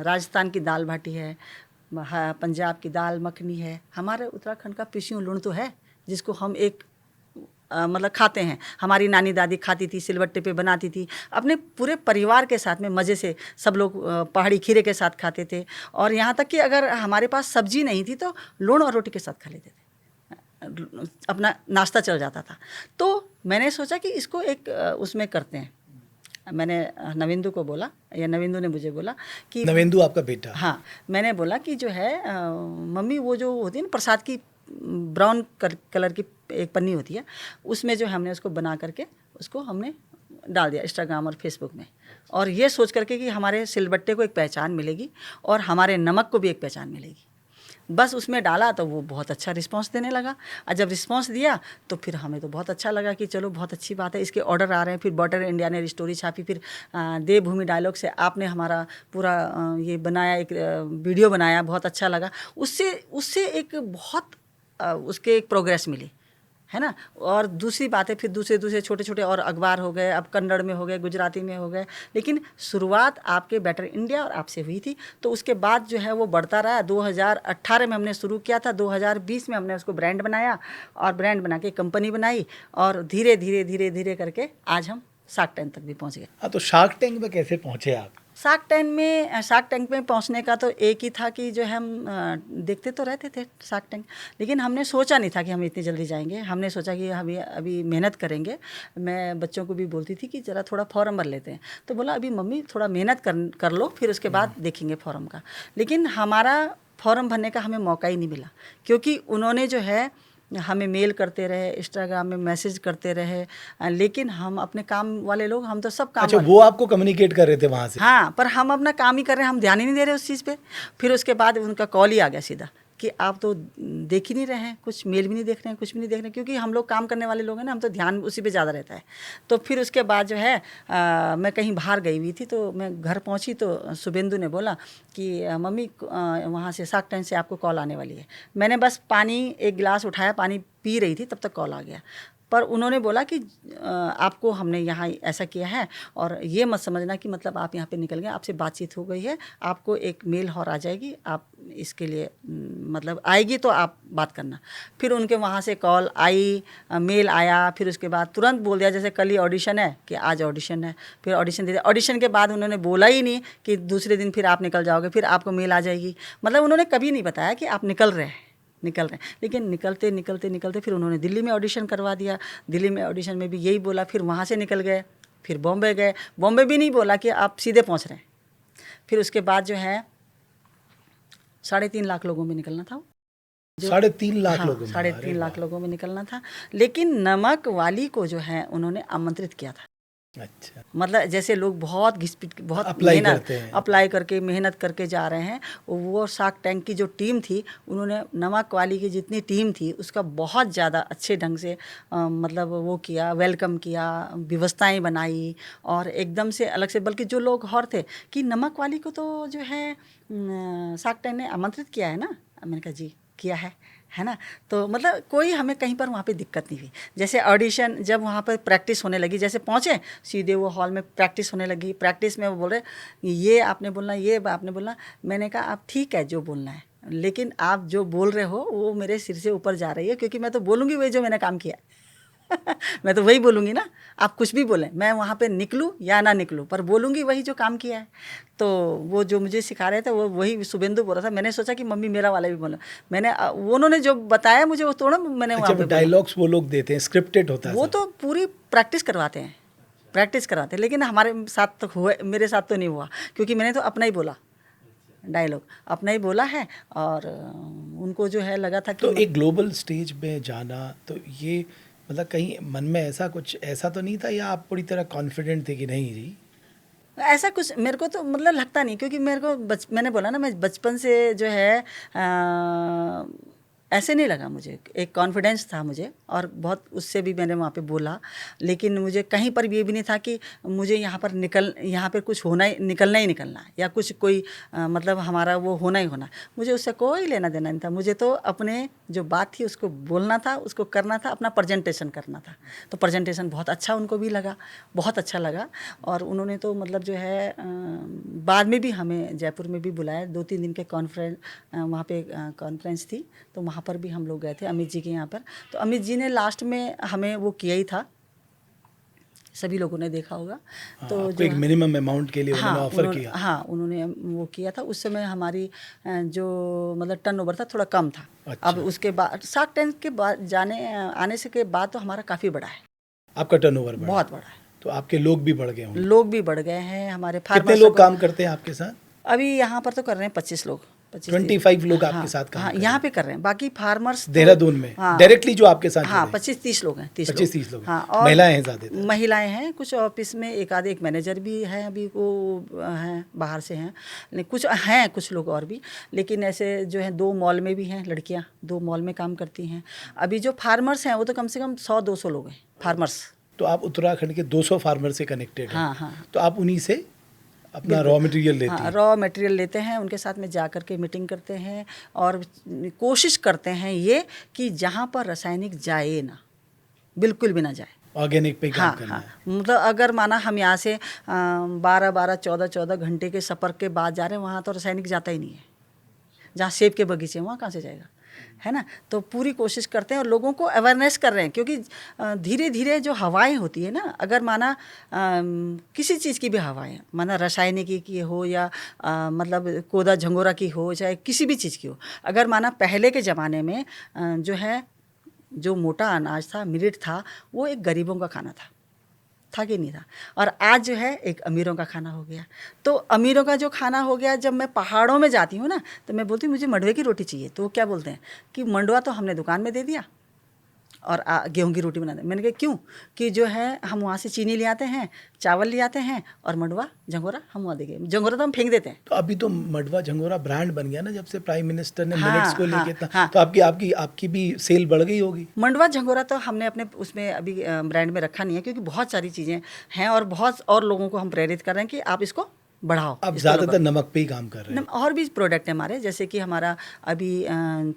राजस्थान की दाल बाटी है, पंजाब की दाल मखनी है, हमारे उत्तराखंड का पिस्यू लूण तो है, जिसको हम एक मतलब खाते हैं। हमारी नानी दादी खाती थी, सिलबट्टे पे बनाती थी, अपने पूरे परिवार के साथ में मज़े से सब लोग पहाड़ी खीरे के साथ खाते थे। और यहाँ तक कि अगर हमारे पास सब्जी नहीं थी तो लूण और रोटी के साथ खा लेते थे, अपना नाश्ता चल जाता था। तो मैंने सोचा कि इसको एक उसमें करते हैं। मैंने नविंदु को बोला, या नविंदु ने मुझे बोला कि नविंदु आपका बेटा? हाँ, मैंने बोला कि जो है मम्मी वो जो होती है ना प्रसाद की ब्राउन कलर की एक पन्नी होती है, उसमें जो हमने उसको बना करके उसको हमने डाल दिया इंस्टाग्राम और फेसबुक में, और ये सोच करके कि हमारे सिलबट्टे को एक पहचान मिलेगी और हमारे नमक को भी एक पहचान मिलेगी। बस उसमें डाला तो वो बहुत अच्छा रिस्पांस देने लगा, और जब रिस्पांस दिया तो फिर हमें तो बहुत अच्छा लगा कि चलो बहुत अच्छी बात है, इसके ऑर्डर आ रहे हैं। फिर बटर इंडिया ने स्टोरी छापी, फिर देवभूमि डायलॉग से आपने हमारा पूरा ये बनाया, एक वीडियो बनाया, बहुत अच्छा लगा। उससे एक बहुत उसके एक प्रोग्रेस मिली, है ना। और दूसरी बात है, फिर दूसरे छोटे छोटे और अखबार हो गए, अब कन्नड़ में हो गए, गुजराती में हो गए, लेकिन शुरुआत आपके बेटर इंडिया और आपसे हुई थी। तो उसके बाद जो है वो बढ़ता रहा। 2018 में हमने शुरू किया था, 2020 में हमने उसको ब्रांड बनाया, और ब्रांड बना के कंपनी बनाई, और धीरे धीरे करके आज हम शार्क टैंक तक भी पहुँच गए। हाँ, तो शार्क टैंक में कैसे पहुँचे आप? शार्क टैंक में पहुंचने का तो एक ही था कि जो है हम देखते तो रहते थे शार्क टैंक, लेकिन हमने सोचा नहीं था कि हम इतनी जल्दी जाएंगे। हमने सोचा कि हम अभी मेहनत करेंगे। मैं बच्चों को भी बोलती थी कि ज़रा थोड़ा फॉर्म भर लेते हैं, तो बोला अभी मम्मी थोड़ा मेहनत कर लो, फिर उसके बाद देखेंगे फॉर्म का। लेकिन हमारा फॉर्म भरने का हमें मौका ही नहीं मिला, क्योंकि उन्होंने जो है हमें मेल करते रहे, इंस्टाग्राम में मैसेज करते रहे, लेकिन हम अपने काम वाले लोग, हम तो सब काम। अच्छा, वो आपको कम्युनिकेट कर रहे थे वहाँ से? हाँ, पर हम अपना काम ही कर रहे हैं, हम ध्यान ही नहीं दे रहे उस चीज़ पे। फिर उसके बाद उनका कॉल ही आ गया सीधा कि आप तो देख ही नहीं रहे हैं, कुछ मेल भी नहीं देख रहे हैं, कुछ भी नहीं देख रहे हैं, क्योंकि हम लोग काम करने वाले लोग हैं ना, हम तो ध्यान उसी पे ज़्यादा रहता है। तो फिर उसके बाद जो है मैं कहीं बाहर गई हुई थी, तो मैं घर पहुंची तो शुभेंदु ने बोला कि मम्मी वहाँ से शार्क टैंक से आपको कॉल आने वाली है। मैंने बस पानी एक गिलास उठाया, पानी पी रही थी, तब तक कॉल आ गया। पर उन्होंने बोला कि आपको हमने यहाँ ऐसा किया है, और ये मत समझना कि मतलब आप यहाँ पे निकल गए, आपसे बातचीत हो गई है, आपको एक मेल और आ जाएगी, आप इसके लिए मतलब आएगी तो आप बात करना। फिर उनके वहाँ से कॉल आई, मेल आया, फिर उसके बाद तुरंत बोल दिया जैसे कल ही ऑडिशन है कि आज ऑडिशन है। फिर ऑडिशन दे दिया। ऑडिशन के बाद उन्होंने बोला ही नहीं कि दूसरे दिन फिर आप निकल जाओगे, फिर आपको मेल आ जाएगी। मतलब उन्होंने कभी नहीं बताया कि आप निकल रहे हैं। लेकिन निकलते फिर उन्होंने दिल्ली में ऑडिशन करवा दिया। दिल्ली में ऑडिशन में भी यही बोला, फिर वहाँ से निकल गए, फिर बॉम्बे गए। बॉम्बे भी नहीं बोला कि आप सीधे पहुँच रहे हैं। फिर उसके बाद जो है 3.5 लाख लोगों में निकलना था। 3.5 लाख हाँ, लोगों में? 3.5 लाख लोगों में निकलना था, लेकिन नमक वाली को जो है उन्होंने आमंत्रित किया था। अच्छा, मतलब जैसे लोग बहुत बहुत अप्लाई मेहनत करते हैं, अप्लाई करके मेहनत करके जा रहे हैं, वो शार्क टैंक की जो टीम थी, उन्होंने नमक वाली की जितनी टीम थी उसका बहुत ज़्यादा अच्छे ढंग से मतलब वो किया, वेलकम किया, व्यवस्थाएं बनाई, और एकदम से अलग से। बल्कि जो लोग और थे कि नमक वाली को तो जो है शार्क टैंक ने आमंत्रित किया है ना। मैंने कहा जी किया है ना। तो मतलब कोई हमें कहीं पर वहाँ पे दिक्कत नहीं हुई। जैसे ऑडिशन जब वहाँ पर प्रैक्टिस होने लगी, जैसे पहुँचे सीधे वो हॉल में प्रैक्टिस होने लगी। प्रैक्टिस में वो बोल रहे ये आपने बोलना, ये आपने बोलना। मैंने कहा आप ठीक है जो बोलना है, लेकिन आप जो बोल रहे हो वो मेरे सिर से ऊपर जा रही है, क्योंकि मैं तो बोलूँगी वही जो मैंने काम किया मैं तो वही बोलूँगी ना। आप कुछ भी बोलें, मैं वहाँ पे निकलूँ या ना निकलूँ, पर बोलूँगी वही जो काम किया है। तो वो जो मुझे सिखा रहे थे वो वही शुभेंदु बोल रहा था। मैंने सोचा कि मम्मी मेरा वाला भी बोलो। मैंने उन्होंने जो बताया मुझे वो थोड़ा मैंने वहाँ पे डायलॉग्स वो लोग देते हैं, स्क्रिप्टेड होता है वो तो पूरी प्रैक्टिस करवाते हैं, लेकिन हमारे साथ तो हुआ, मेरे साथ तो नहीं हुआ, क्योंकि मैंने तो अपना ही बोला डायलॉग अपना ही बोला है। और उनको जो है लगा था कि तो एक ग्लोबल स्टेज में जाना, तो ये मतलब कहीं मन में ऐसा कुछ ऐसा तो नहीं था, या आप पूरी तरह कॉन्फिडेंट थे कि नहीं जी? ऐसा कुछ मेरे को तो मतलब लगता नहीं, क्योंकि मेरे को मैंने बोला ना, मैं बचपन से जो है ऐसे नहीं लगा मुझे, एक कॉन्फिडेंस था मुझे, और बहुत उससे भी मैंने वहाँ पे बोला। लेकिन मुझे कहीं पर भी ये भी नहीं था कि मुझे यहाँ पर कुछ होना ही निकलना है, या कुछ कोई मतलब हमारा वो होना ही होना। मुझे उससे कोई लेना देना नहीं था। मुझे तो अपने जो बात थी उसको बोलना था, उसको करना था, अपना प्रेजेंटेशन करना था। तो प्रेजेंटेशन बहुत अच्छा उनको भी लगा, बहुत अच्छा लगा। और उन्होंने तो मतलब जो है बाद में भी हमें जयपुर में भी बुलाया, 2-3 दिन के कॉन्फ्रेंस, वहाँ पे कॉन्फ्रेंस थी, तो वहाँ पर भी हम लोग गए थे अमित जी के यहाँ पर। तो अमित जी ने लास्ट में हमें वो किया ही था, सभी लोगों ने देखा होगा। तो आपको एक मिनिमम अमाउंट के लिए उन्होंने ऑफर किया? हाँ, उन्होंने वो किया था। उस समय हमारी जो मतलब टर्नओवर था थोड़ा कम था। अच्छा। अब उसके बाद शार्क टैंक के बाद आने से के बाद तो हमारा काफ़ी बड़ा है, आपका टर्नओवर बढ़ा? बहुत बड़ा है। तो आपके लोग भी बढ़ गए होंगे? लोग भी बढ़ गए हैं हमारे। कितने लोग काम करते हैं आपके साथ? अभी यहाँ पर तो कर रहे हैं 25 लोग, 25 लोग हाँ, आपके साथ काम हाँ, कर रहे यहाँ हैं? पे कर रहे हैं। बाकी फार्मर्स देहरादून में डायरेक्टली जो आपके साथ हाँ, जुड़े? 25-30 लोग हैं, 25-30 लोग। हाँ, और महिलाएं हैं ज़्यादातर? महिलाएं हैं कुछ, ऑफिस में एक मैनेजर भी है, अभी वो हैं बाहर से हैं, लेकिन कुछ लोग और भी। लेकिन ऐसे जो है 2 मॉल में भी हैं लड़कियाँ, 2 मॉल में काम करती हैं। अभी जो फार्मर्स हैं वो तो कम से कम 100-200 लोग हैं फार्मर्स। तो आप उत्तराखंड के 200 फार्मर से कनेक्टेड हैं? हाँ, हाँ। तो आप उन्हीं से अपना रॉ मटेरियल लेते हाँ, हैं? रॉ मटेरियल लेते हैं, उनके साथ में जा कर के मीटिंग करते हैं, और कोशिश करते हैं ये कि जहाँ पर रासायनिक जाए ना, बिल्कुल भी ना जाए, ऑर्गेनिक पे काम करना हाँ, है। मतलब अगर माना हम यहाँ से 12-12, 14-14 घंटे के सफ़र के बाद जा रहे हैं, वहाँ तो रासायनिक जाता ही नहीं है। जहाँ सेब के बगीचे हैं वहाँ कहाँ से जाएगा, है ना। तो पूरी कोशिश करते हैं और लोगों को अवेयरनेस कर रहे हैं, क्योंकि धीरे धीरे जो हवाएं होती है ना, अगर माना किसी चीज़ की भी हवाएं, माना रासायनिक की हो या मतलब कोदा झंगोरा की हो, चाहे किसी भी चीज़ की हो, अगर माना पहले के ज़माने में जो है जो मोटा अनाज था, मिलेट था, वो एक गरीबों का खाना था कि नहीं था, और आज जो है एक अमीरों का खाना हो गया। तो अमीरों का जो खाना हो गया, जब मैं पहाड़ों में जाती हूँ ना, तो मैं बोलती हूँ मुझे मंडवे की रोटी चाहिए, तो वो क्या बोलते हैं कि मंडवा तो हमने दुकान में दे दिया और गेहूं की रोटी बना दे। मैंने कहा क्यों, कि जो है हम वहाँ से चीनी ले आते हैं, चावल ले आते हैं, और मंडवा झंगोरा हम वहाँ देंगे, झंगोरा तो हम फेंक देते हैं। तो अभी तो मंडवा झंगोरा ब्रांड बन गया ना, जब से प्राइम मिनिस्टर ने हाँ, मिलेट्स को हाँ, लेके हाँ। तो आपकी भी सेल बढ़ गई होगी? मंडवा झंगोरा तो हमने अपने उसमें अभी ब्रांड में रखा नहीं है, क्योंकि बहुत सारी चीज़ें हैं और बहुत और लोगों को हम प्रेरित कर रहे हैं कि आप इसको बढ़ाओ। आप ज़्यादातर नमक पे ही काम कर रहे हैं? और भी प्रोडक्ट है हमारे, जैसे कि हमारा अभी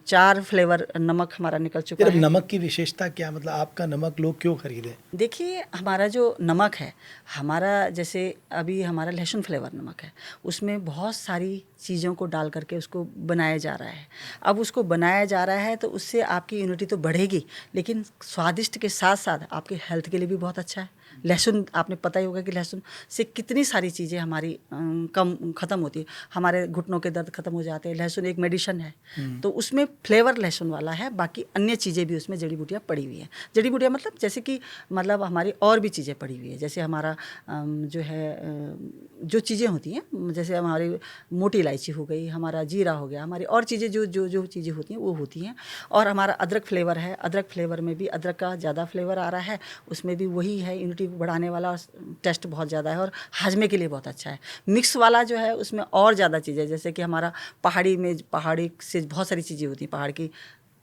4 फ्लेवर नमक हमारा निकल चुका फिर है। नमक की विशेषता क्या, मतलब आपका नमक लोग क्यों खरीदें? देखिए, हमारा जो नमक है, हमारा जैसे अभी हमारा लहसुन फ्लेवर नमक है, उसमें बहुत सारी चीज़ों को डाल करके उसको बनाया जा रहा है। अब उसको बनाया जा रहा है तो उससे आपकी इम्यूनिटी तो बढ़ेगी, लेकिन स्वादिष्ट के साथ साथ आपके हेल्थ के लिए भी बहुत अच्छा है। लहसुन, आपने पता ही होगा कि लहसुन से कितनी सारी चीज़ें हमारी ख़त्म होती है, हमारे घुटनों के दर्द ख़त्म हो जाते हैं। लहसुन एक मेडिसिन है, तो उसमें फ्लेवर लहसुन वाला है, बाकी अन्य चीज़ें भी उसमें जड़ी बूटियाँ पड़ी हुई हैं। जड़ी बूटियाँ मतलब जैसे कि मतलब हमारी और भी चीज़ें पड़ी हुई है, जैसे हमारा जो है जो चीज़ें होती हैं, जैसे हमारी मोटी इलायची हो गई, हमारा जीरा हो गया, हमारी और चीज़ें जो चीज़ें होती हैं वो होती हैं। और हमारा अदरक फ्लेवर है, अदरक फ्लेवर में भी अदरक का ज़्यादा फ्लेवर आ रहा है, उसमें भी वही है, इम्यूनिटी बढ़ाने वाला, टेस्ट बहुत ज़्यादा है और हाजमे के लिए बहुत अच्छा है। मिक्स वाला जो है उसमें और ज़्यादा चीज़ें, जैसे कि हमारा पहाड़ी से बहुत सारी चीज़ें होती हैं, पहाड़ की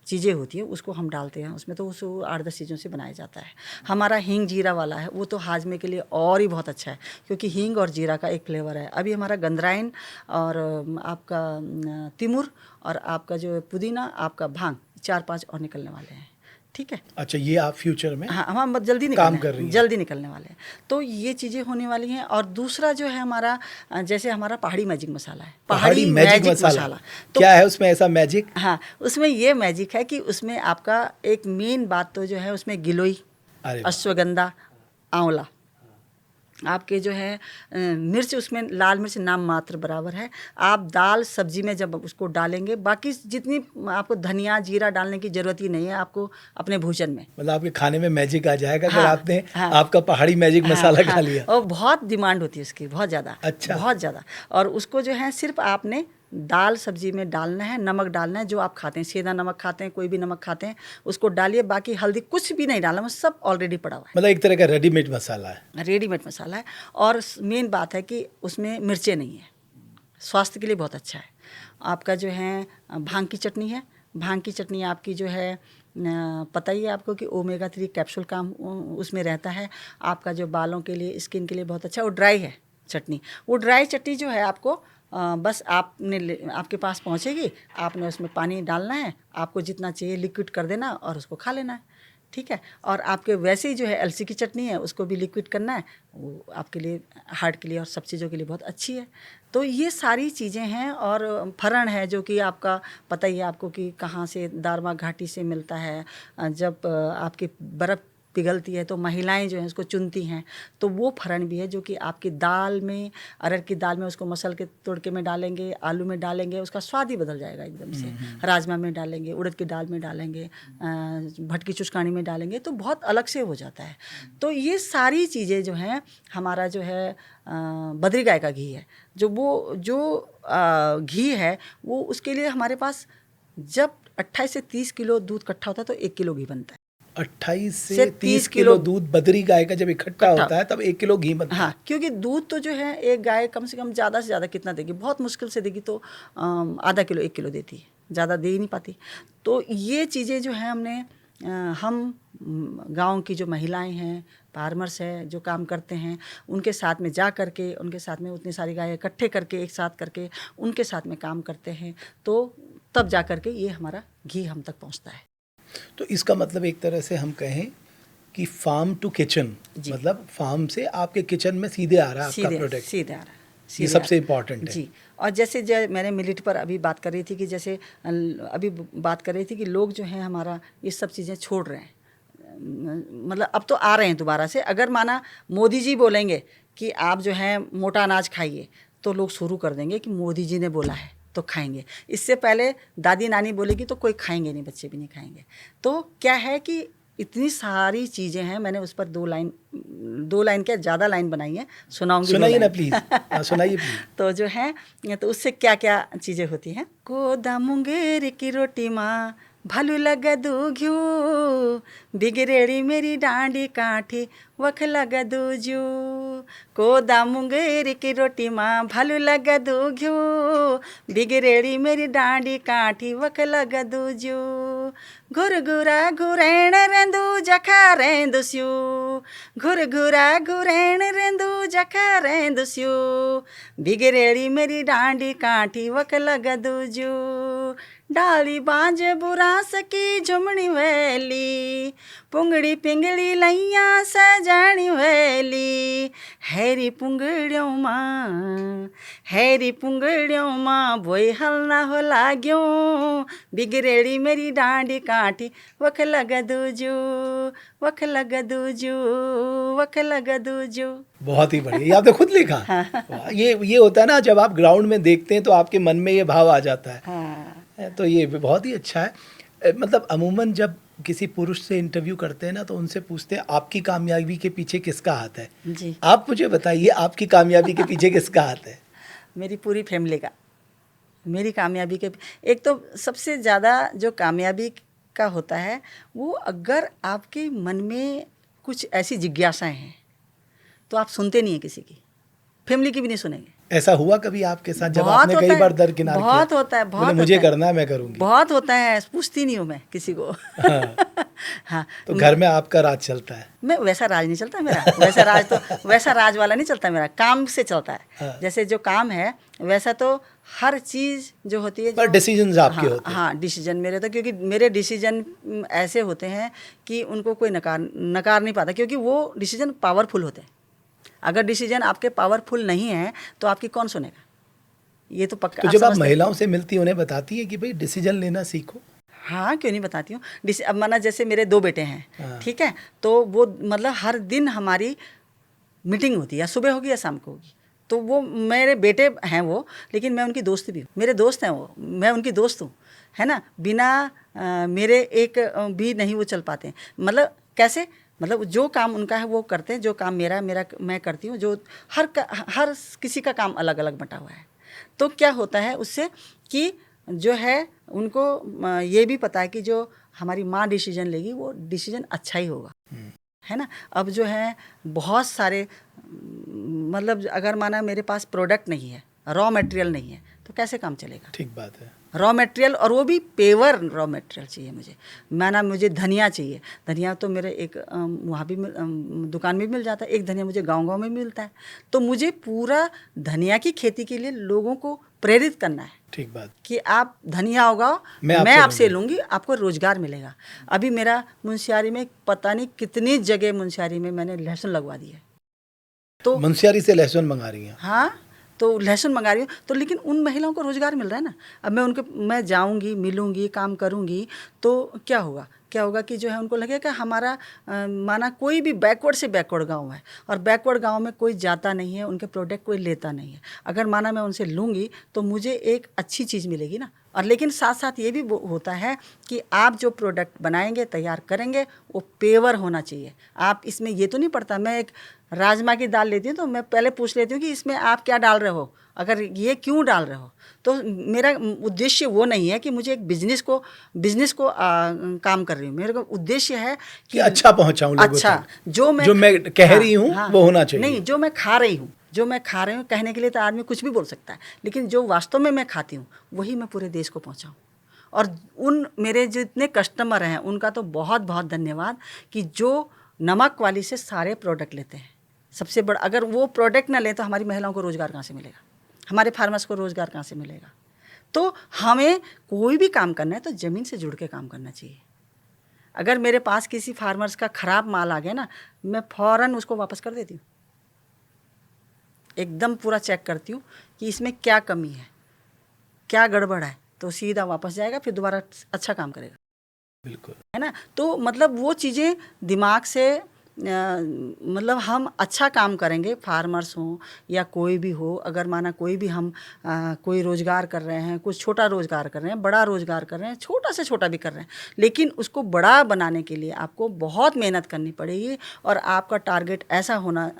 चीज़ें होती हैं, उसको हम डालते हैं उसमें, तो उसको 8-10 चीज़ों से बनाया जाता है। हमारा हींग जीरा वाला है, वो तो हाजमे के लिए और ही बहुत अच्छा है, क्योंकि हींग और जीरा का एक फ्लेवर है। अभी हमारा गंधराइन और आपका तिमुर और आपका जो पुदीना, आपका भांग, 4-5 और निकलने वाले हैं। ठीक है। अच्छा, ये आप फ्यूचर में? हाँ, हम जल्दी काम कर रही हैं? जल्दी निकलने वाले हैं, तो ये चीज़ें होने वाली हैं। और दूसरा जो है हमारा, जैसे हमारा पहाड़ी मैजिक मसाला है, पहाड़ी मैजिक मसाला तो क्या है उसमें ऐसा मैजिक? हाँ, उसमें ये मैजिक है कि उसमें आपका एक मेन बात तो जो है उसमें गिलोई, अश्वगंधा, आंवला, आपके जो है मिर्च, उसमें लाल मिर्च नाम मात्र बराबर है। आप दाल सब्जी में जब उसको डालेंगे, बाकी जितनी आपको धनिया जीरा डालने की ज़रूरत ही नहीं है आपको अपने भोजन में। मतलब आपके खाने में मैजिक आ जाएगा अगर हाँ, आपने हाँ, आपका पहाड़ी मैजिक मसाला खा लिया। और बहुत डिमांड होती है उसकी, बहुत ज़्यादा। अच्छा, बहुत ज़्यादा। और उसको जो है सिर्फ आपने दाल सब्जी में डालना है, नमक डालना है, जो आप खाते हैं, सेंधा नमक खाते हैं, कोई भी नमक खाते हैं उसको डालिए, बाकी हल्दी कुछ भी नहीं डालना, वो सब ऑलरेडी पड़ा हुआ मतलब एक तरह का रेडीमेड मसाला है। है, रेडीमेड मसाला है। और मेन बात है कि उसमें मिर्चें नहीं है, स्वास्थ्य के लिए बहुत अच्छा है। आपका जो है भांग की चटनी है, भांग की चटनी आपकी जो है पता ही है आपको कि ओमेगा 3 कैप्सूल काम उसमें रहता है। आपका जो बालों के लिए, स्किन के लिए बहुत अच्छा है। वो ड्राई है चटनी, वो ड्राई चटनी जो है आपको बस आपके पास पहुंचेगी, आपने उसमें पानी डालना है, आपको जितना चाहिए लिक्विड कर देना और उसको खा लेना है, ठीक है। और आपके वैसे ही जो है अलसी की चटनी है, उसको भी लिक्विड करना है, वो आपके लिए, हार्ट के लिए और सब चीज़ों के लिए बहुत अच्छी है। तो ये सारी चीज़ें हैं। और फरण है जो कि आपका पता ही है आपको कि कहाँ से, दारमा घाटी से मिलता है। जब आपकी बर्फ़ पिघलती है तो महिलाएं जो हैं उसको चुनती हैं, तो वो फरण भी है जो कि आपकी दाल में, अरहर की दाल में उसको मसल के तोड़के में डालेंगे, आलू में डालेंगे, उसका स्वाद ही बदल जाएगा एकदम से। राजमा में डालेंगे, उड़द की दाल में डालेंगे, भटकी चुस्कानी में डालेंगे, तो बहुत अलग से हो जाता है। तो ये सारी चीज़ें जो हैं, हमारा जो है बद्री गाय का घी है, जो घी है वो उसके लिए हमारे पास जब 28 से 30 किलो दूध इकट्ठा होता है तो 1 किलो घी बनता है। 28 से 30 किलो दूध बद्री गाय का जब इकट्ठा होता है तब 1 किलो घी बनता है। हाँ, क्योंकि दूध तो जो है एक गाय कम से कम ज़्यादा से ज़्यादा कितना देगी, बहुत मुश्किल से देगी तो आधा किलो 1 किलो देती है, ज़्यादा दे ही नहीं पाती। तो ये चीज़ें जो हैं हमने हम गांव की जो महिलाएं हैं, फार्मर्स हैं, जो काम करते हैं, उनके साथ में जा करके, उनके साथ में उतनी सारी गायें इकट्ठे करके, एक साथ करके उनके साथ में काम करते हैं, तो तब जा करके ये हमारा घी हम तक पहुंचता है। तो इसका मतलब एक तरह से हम कहें कि फार्म टू किचन, मतलब फार्म से आपके किचन में सीधे आ रहा है आपका प्रोडक्ट, सीधे आ रहा है, ये सबसे इम्पोर्टेंट है जी। और जैसे मैंने मिलेट पर अभी बात कर रही थी कि जैसे अभी बात कर रही थी कि लोग जो हैं हमारा ये सब चीज़ें छोड़ रहे हैं, मतलब अब तो आ रहे हैं दोबारा से। अगर माना मोदी जी बोलेंगे कि आप जो है मोटा अनाज खाइए, तो लोग शुरू कर देंगे कि मोदी जी ने बोला है तो खाएंगे। इससे पहले दादी नानी बोलेगी तो कोई खाएंगे नहीं, बच्चे भी नहीं खाएंगे। तो क्या है कि इतनी सारी चीज़ें हैं, मैंने उस पर 2 लाइन क्या ज़्यादा लाइन बनाई है, सुनाऊंगी। सुनाइए ना प्लीज़, सुनाइए प्लीज़। तो जो है, तो उससे क्या क्या चीज़ें होती हैं। कोदा मुंगेर की रोटी माँ भालू लगदू घ्यू, बिगड़ेड़ी मेरी डांडी काठी वख लगदू जू। कोदा मुंगेर की रोटी माँ भालू लगदू घ्यू, बिगड़ेड़ी मेरी डांडी काठी वख लगदू जू। घुरघुरा घुरैण रेंदू जखा रेंदु स्यू, घुरघुरा घुरैण रेंदू जखा रेंदु स्यू, बिगड़ेड़ी मेरी डांडी काठी वख लगदू जू। डाली बांज बुरा सकी झुमणी वैली, पुंगड़ी पिंगड़ी लैया सजाणी वैली। हैरी पुंगड़ियों माँ, हैरी पुंगड़ियों माँ बोई हल ना हो लाग्यो, बिगड़ेड़ी मेरी डांडी काठी वख लगदू जू, वख लगदू जू, वख लगदू जू। बहुत ही बढ़िया, ये आपने खुद लिखा। वाह, ये होता है ना, जब आप ग्राउंड में देखते हैं तो आपके मन में ये भाव आ जाता है। हाँ। तो ये बहुत ही अच्छा है। मतलब अमूमन जब किसी पुरुष से इंटरव्यू करते हैं ना, तो उनसे पूछते हैं आपकी कामयाबी के पीछे किसका हाथ है। जी, आप मुझे बताइए आपकी कामयाबी के पीछे किसका हाथ है। मेरी पूरी फैमिली का। मेरी कामयाबी के, एक तो सबसे ज़्यादा जो कामयाबी का होता है वो, अगर आपके मन में कुछ ऐसी जिज्ञासाएं हैं तो आप सुनते नहीं हैं किसी की, फैमिली की भी नहीं सुनेंगे। ऐसा हुआ कभी आपके साथ जब बहुत आपने होता कई है, बार दरकिनार किया? बहुत होता है, बहुत बोले, मुझे होता है, करना है, मैं करूंगी। बहुत होता है, पूछती नहीं हूँ मैं किसी को। हाँ। हाँ, तो घर में आपका राज चलता है। मैं वैसा राज नहीं चलता मेरा, वैसा राज वाला नहीं चलता मेरा, काम से चलता है। हाँ। जैसे जो काम है वैसा तो हर चीज़ जो होती है, पर डिसीजंस आपके हाँ, होते हैं। हाँ, डिसीजन मेरे होते हैं, क्योंकि मेरे डिसीजन ऐसे होते हैं कि उनको कोई नकार नहीं पाता, क्योंकि वो डिसीजन पावरफुल होते हैं। अगर डिसीजन आपके पावरफुल नहीं है तो आपकी कौन सुनेगा, ये तो पक्का। तो जब आप महिलाओं से मिलती हैं, उन्हें बताती है कि भाई डिसीजन लेना सीखो? हाँ, क्यों नहीं बताती हूँ। अब माना जैसे मेरे 2 बेटे हैं, हाँ। ठीक है, तो वो मतलब हर दिन हमारी मीटिंग होती है, या सुबह होगी या शाम को होगी। तो वो मेरे बेटे हैं वो, लेकिन मैं उनकी दोस्त भी हूँ, मेरे दोस्त हैं वो, मैं उनकी दोस्त हूँ, है ना। बिना मेरे एक भी नहीं वो चल पाते हैं। मतलब कैसे, मतलब जो काम उनका है वो करते हैं, जो काम मेरा मैं करती हूँ। जो हर किसी का काम अलग अलग बटा हुआ है। तो क्या होता है उससे कि जो है उनको ये भी पता है कि जो हमारी माँ डिसीजन लेगी वो डिसीजन अच्छा ही होगा, है ना। अब जो है बहुत सारे मतलब अगर माना मेरे पास प्रोडक्ट नहीं है, रॉ मटेरियल नहीं है, तो कैसे काम चलेगा। ठीक बात है। रॉ मटेरियल, और वो भी पेवर रॉ मटेरियल चाहिए मुझे। माना मुझे धनिया चाहिए, धनिया तो मेरे एक वहाँ भी दुकान में भी मिल जाता है, एक धनिया मुझे गांव-गांव में मिलता है। तो मुझे पूरा धनिया की खेती के लिए लोगों को प्रेरित करना है। ठीक बात। कि आप धनिया उगाओ, मैं आपसे लूँगी, आपको रोजगार मिलेगा। अभी मेरा मुंशियारी में पता नहीं कितनी जगह मुंशियारी में मैंने लहसुन लगवा दी है। तो मुंशियारी से लहसुन मंगा रही हैं? हाँ, तो लहसुन मंगा रही हूँ, तो लेकिन उन महिलाओं को रोज़गार मिल रहा है ना। अब मैं जाऊँगी, मिलूँगी, काम करूँगी, तो क्या होगा कि जो है उनको लगेगा हमारा माना कोई भी बैकवर्ड से बैकवर्ड गांव है, और बैकवर्ड गांव में कोई जाता नहीं है, उनके प्रोडक्ट कोई लेता नहीं है। अगर माना मैं उनसे लूँगी तो मुझे एक अच्छी चीज़ मिलेगी ना। और लेकिन साथ साथ ये भी होता है कि आप जो प्रोडक्ट बनाएंगे, तैयार करेंगे, वो पेवर होना चाहिए। आप इसमें ये तो नहीं पड़ता, मैं एक राजमा की दाल लेती हूँ तो मैं पहले पूछ लेती हूँ कि इसमें आप क्या डाल रहे हो, अगर ये क्यों डाल रहे हो। तो मेरा उद्देश्य वो नहीं है कि मुझे एक बिजनेस को काम कर रही हूँ। मेरा उद्देश्य है कि अच्छा पहुँचाऊँ लोगों तक। अच्छा, जो मैं कह रही हूँ वो होना चाहिए। नहीं, जो मैं खा रही हूँ कहने के लिए तो आदमी कुछ भी बोल सकता है, लेकिन जो वास्तव में मैं खाती हूँ वही मैं पूरे देश को पहुँचाऊँ। और उन मेरे जितने कस्टमर हैं उनका तो बहुत बहुत धन्यवाद कि जो नमक वाली से सारे प्रोडक्ट लेते हैं। सबसे बड़ा, अगर वो प्रोडक्ट ना ले तो हमारी महिलाओं को रोज़गार कहाँ से मिलेगा, हमारे फार्मर्स को रोज़गार कहाँ से मिलेगा। तो हमें कोई भी काम करना है तो ज़मीन से जुड़ के काम करना चाहिए। अगर मेरे पास किसी फार्मर्स का ख़राब माल आ गया ना, मैं फ़ौरन उसको वापस कर देती हूँ। एकदम पूरा चेक करती हूँ कि इसमें क्या कमी है, क्या गड़बड़ है, तो सीधा वापस जाएगा, फिर दोबारा अच्छा काम करेगा। बिल्कुल, है ना। तो मतलब वो चीज़ें दिमाग से मतलब हम अच्छा काम करेंगे, फार्मर्स हों या कोई भी हो। अगर माना कोई भी हम कोई रोज़गार कर रहे हैं, कुछ छोटा रोज़गार कर रहे हैं, बड़ा रोज़गार कर रहे हैं, छोटा से छोटा भी कर रहे हैं, लेकिन उसको बड़ा बनाने के लिए आपको बहुत मेहनत करनी पड़ेगी। और आपका टारगेट ऐसा होना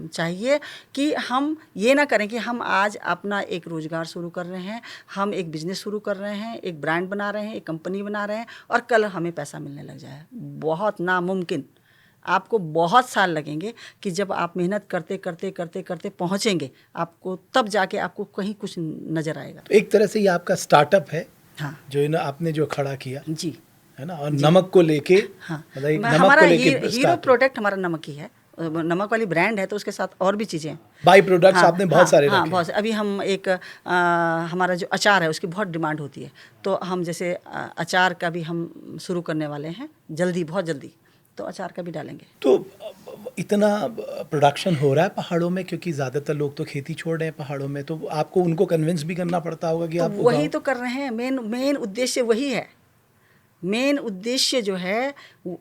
चाहिए कि हम ये ना करें कि हम आज अपना एक रोज़गार शुरू कर रहे हैं, हम एक बिज़नेस शुरू कर रहे हैं, एक ब्रांड बना रहे हैं, एक कंपनी बना रहे हैं, और कल हमें पैसा मिलने लग जाए। बहुत नामुमकिन। आपको बहुत साल लगेंगे कि जब आप मेहनत करते करते करते करते पहुंचेंगे, आपको तब जाके आपको कहीं कुछ नज़र आएगा। तो एक तरह से ये आपका स्टार्टअप है। हाँ, जो आपने जो खड़ा किया जी, है ना, और नमक को लेके, हाँ, मतलब एक नमक हमारा को लेके हीरो प्रोडक्ट हमारा नमक ही है। नमक वाली ब्रांड है, तो उसके साथ और भी चीज़ें हैं। बाई प्रोडक्ट्स आपने बहुत सारे हाँ, रखे। बहुत। अभी हम एक हमारा जो अचार है उसकी बहुत डिमांड होती है, तो हम जैसे अचार का भी हम शुरू करने वाले हैं जल्दी, बहुत जल्दी, तो अचार का भी डालेंगे। तो इतना प्रोडक्शन हो रहा है पहाड़ों में, क्योंकि ज़्यादातर लोग तो खेती छोड़ रहे हैं पहाड़ों में, तो आपको उनको कन्विंस भी करना पड़ता होगा कि तो आप वही तो कर रहे हैं। मेन उद्देश्य वही है। मेन उद्देश्य जो है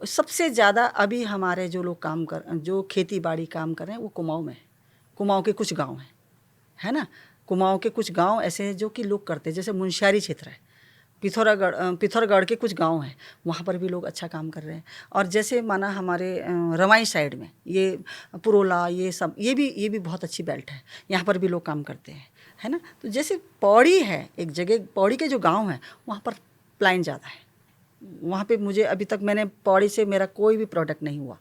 सबसे ज़्यादा अभी हमारे जो लोग जो खेती बाड़ी काम कर रहे हैं वो कुमाऊँ में, कुमाऊँ के कुछ गांव हैं, है ना। कुमाऊँ के कुछ गांव ऐसे हैं जो कि लोग करते हैं, जैसे मुंशियारी क्षेत्र है, पिथौरागढ़ के कुछ गांव हैं, वहाँ पर भी लोग अच्छा काम कर रहे हैं। और जैसे माना हमारे रवाई साइड में ये पुरोला, ये सब, ये भी बहुत अच्छी बेल्ट है, यहाँ पर भी लोग काम करते हैं, है ना। तो जैसे पौड़ी है एक जगह, पौड़ी के जो गांव हैं वहाँ पर प्लाइन ज़्यादा है। वहाँ पे मुझे अभी तक मैंने पौड़ी से मेरा कोई भी प्रोडक्ट नहीं हुआ,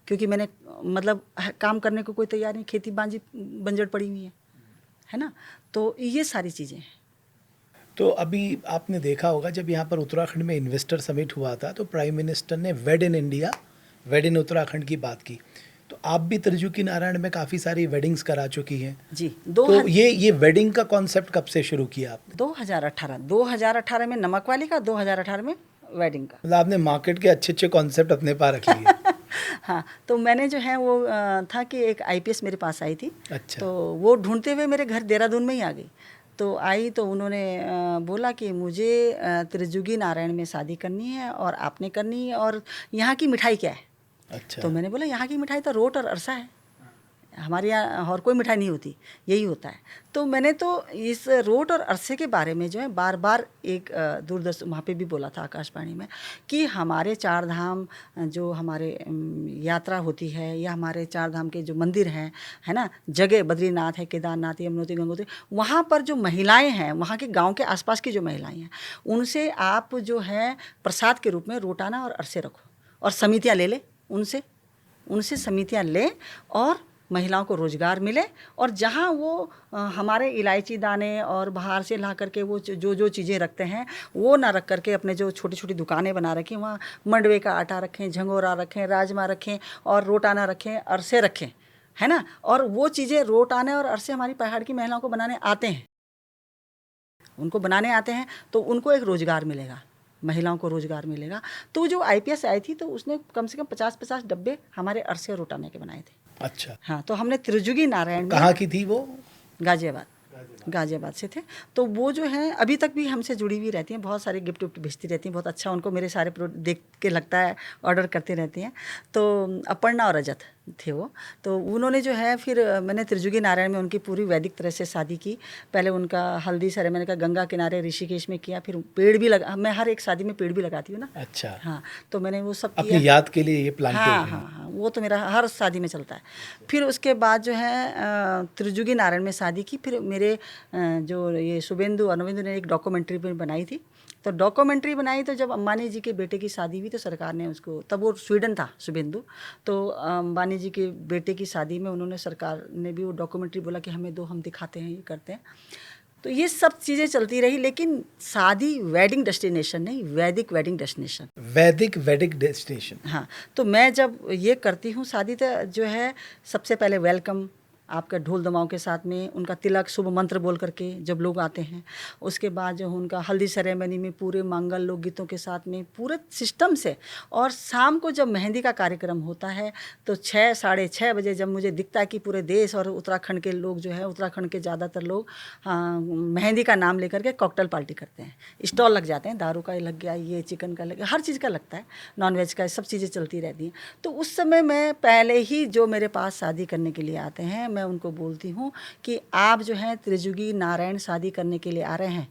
क्योंकि मैंने मतलब काम करने को कोई तैयार नहीं, खेती बांजी बंजर पड़ी हुई है ना। तो ये सारी चीज़ें हैं। तो अभी आपने देखा होगा जब यहाँ पर उत्तराखंड में इन्वेस्टर समिट हुआ था, तो प्राइम मिनिस्टर ने वेड इन इंडिया, वेड इन उत्तराखंड की बात की। तो आप भी त्रिजुकी नारायण में काफ़ी सारी वेडिंग्स करा चुकी हैं जी। तो ये वेडिंग का कॉन्सेप्ट कब से शुरू किया आपने? 2018 में नमक वाली का, 2018 में वेडिंग का। मतलब आपने मार्केट के अच्छे कॉन्सेप्ट अपने पास रख लिए। हाँ, तो मैंने जो है वो था कि एक IPS मेरे पास आई थी। अच्छा। तो वो ढूंढते हुए मेरे घर देहरादून में ही आ गई। तो आई तो उन्होंने बोला कि मुझे त्रिजुगी नारायण में शादी करनी है और आपने करनी है, और यहाँ की मिठाई क्या है। अच्छा। तो मैंने बोला यहाँ की मिठाई तो रोट और अरसा है। हमारे यहाँ और कोई मिठाई नहीं होती, यही होता है। तो मैंने तो इस रोट और अरसे के बारे में जो है बार बार एक दूरदर्शन वहाँ पे भी बोला था आकाशवाणी में कि हमारे चार धाम जो हमारे यात्रा होती है या हमारे चार धाम के जो मंदिर हैं, है ना, जगह बद्रीनाथ है, केदारनाथ, यमुनोत्री, गंगोत्री, वहाँ पर जो महिलाएं हैं, वहाँ के गांव के आसपास की जो महिलाएं हैं, उनसे आप जो है प्रसाद के रूप में रोटाना और अरसे रखो और समितियाँ ले ले उनसे समितियाँ ले और महिलाओं को रोज़गार मिले। और जहाँ वो हमारे इलायची दाने और बाहर से ला करके वो जो चीज़ें रखते हैं वो ना रख करके अपने जो छोटी छोटी दुकानें बना रखें, वहाँ मंडवे का आटा रखें, झंगोरा रखें, राजमा रखें और रोटाना रखें, अरसे रखें, है ना। और वो चीज़ें रोटाने और अरसे हमारी पहाड़ की महिलाओं को बनाने आते हैं, उनको बनाने आते हैं, तो उनको एक रोज़गार मिलेगा, महिलाओं को रोज़गार मिलेगा। तो जो IPS आई थी तो उसने कम से कम 50-50 डब्बे हमारे अरसे और रोटाने के बनाए थे। अच्छा। हाँ, तो हमने त्रिजुगी नारायण में, कहाँ की थी वो? गाजियाबाद से थे। तो वो जो है अभी तक भी हमसे जुड़ी हुई रहती हैं, बहुत सारे गिफ्ट विफ्ट भेजती रहती हैं, बहुत अच्छा उनको मेरे सारे देख के लगता है, ऑर्डर करते रहती हैं। तो अपर्णा और रजत थे वो। तो उन्होंने जो है फिर मैंने त्रिजुगी नारायण में उनकी पूरी वैदिक तरह से शादी की। पहले उनका हल्दी सेरेमनी का गंगा किनारे ऋषिकेश में किया, फिर पेड़ भी लगा, मैं हर एक शादी में पेड़ भी लगाती हूँ ना। अच्छा। हाँ, तो मैंने वो सब किया अपनी याद के लिए ये प्लांटेशन। हाँ, वो तो मेरा हर शादी में चलता है। फिर उसके बाद जो है त्रिजुगी नारायण में शादी की। फिर मेरे जो ये शुभेंदु अरविंद ने एक डॉक्यूमेंट्री भी बनाई थी। तो डॉक्यूमेंट्री बनाई तो जब अंबानी जी के बेटे की शादी हुई तो सरकार ने उसको, तब वो स्वीडन था शुभेंदु, तो अंबानी जी के बेटे की शादी में उन्होंने, सरकार ने भी वो डॉक्यूमेंट्री बोला कि हमें दो, हम दिखाते हैं, ये करते हैं। तो ये सब चीज़ें चलती रही, लेकिन शादी वेडिंग डेस्टिनेशन नहीं, वैदिक वेडिंग डेस्टिनेशन। वैदिक वेडिंग डेस्टिनेशन। हाँ, तो मैं जब ये करती हूँ शादी, तो जो है सबसे पहले वेलकम आपका ढोल दमाओं के साथ में, उनका तिलक शुभ मंत्र बोल करके जब लोग आते हैं, उसके बाद जो उनका हल्दी सेरेमनी में पूरे मंगल लोकगीतों के साथ में पूरे सिस्टम से। और शाम को जब मेहंदी का कार्यक्रम होता है तो 6 साढ़े 6 बजे जब मुझे दिखता है कि पूरे देश और उत्तराखंड के लोग जो है, उत्तराखंड के ज़्यादातर लोग मेहंदी का नाम लेकर के कॉकटेल पार्टी करते हैं, स्टॉल लग जाते हैं, दारू का लग गया, ये चिकन का लग गया, हर चीज़ का लगता है, नॉनवेज का, सब चीज़ें चलती रहती हैं। तो उस समय मैं पहले ही जो मेरे पास शादी करने के लिए आते हैं, मैं उनको बोलती हूँ कि आप जो हैं त्रिजुगी नारायण शादी करने के लिए आ रहे हैं,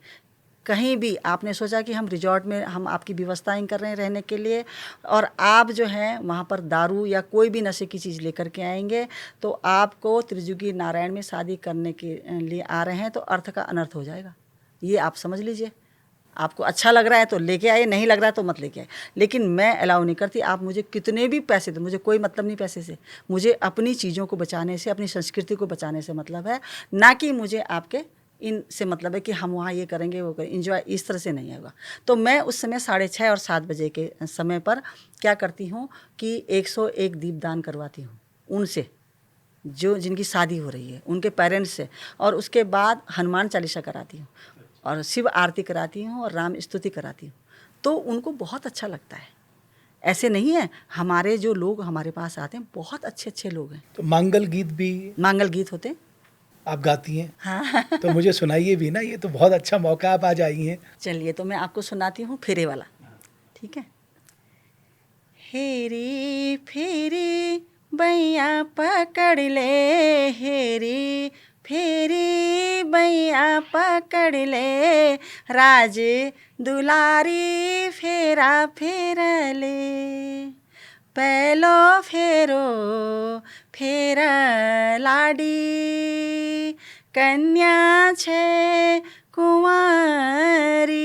कहीं भी आपने सोचा कि हम रिजॉर्ट में हम आपकी व्यवस्थाएं कर रहे हैं रहने के लिए, और आप जो हैं वहाँ पर दारू या कोई भी नशे की चीज़ लेकर के आएंगे, तो आपको त्रिजुगी नारायण में शादी करने के लिए आ रहे हैं तो अर्थ का अनर्थ हो जाएगा। ये आप समझ लीजिए, आपको अच्छा लग रहा है तो लेके आइए, नहीं लग रहा है तो मत लेके आइए, लेकिन मैं अलाउ नहीं करती। आप मुझे कितने भी पैसे दो, मुझे कोई मतलब नहीं पैसे से, मुझे अपनी चीज़ों को बचाने से, अपनी संस्कृति को बचाने से मतलब है, ना कि मुझे आपके इनसे मतलब है कि हम वहाँ ये करेंगे वो करेंगे, इंजॉय इस तरह से नहीं होगा। तो मैं उस समय 6:30 और 7 बजे के समय पर क्या करती हूँ कि 101 दीपदान करवाती हूँ उनसे, जो जिनकी शादी हो रही है, उनके पेरेंट्स से, और उसके बाद हनुमान चालीसा कराती हूँ और शिव आरती कराती हूँ और राम स्तुति कराती हूँ। तो उनको बहुत अच्छा लगता है। ऐसे नहीं है, हमारे जो लोग हमारे पास आते हैं बहुत अच्छे अच्छे लोग हैं। तो मंगल गीत भी, मंगल गीत होते हैं, आप गाती हैं? हाँ। तो मुझे सुनाइए भी ना, ये तो बहुत अच्छा मौका, आप आज आई हैं। चलिए, तो मैं आपको सुनाती हूँ फेरे वाला, ठीक है। हेरी फेरी बैया पकड़ ले, हेरी फेरी बैया पकड़ ले, राज दुलारी फेरा फेर ले, पहलो फेरो फेरा लाडी, कन्या छे कुंवारी,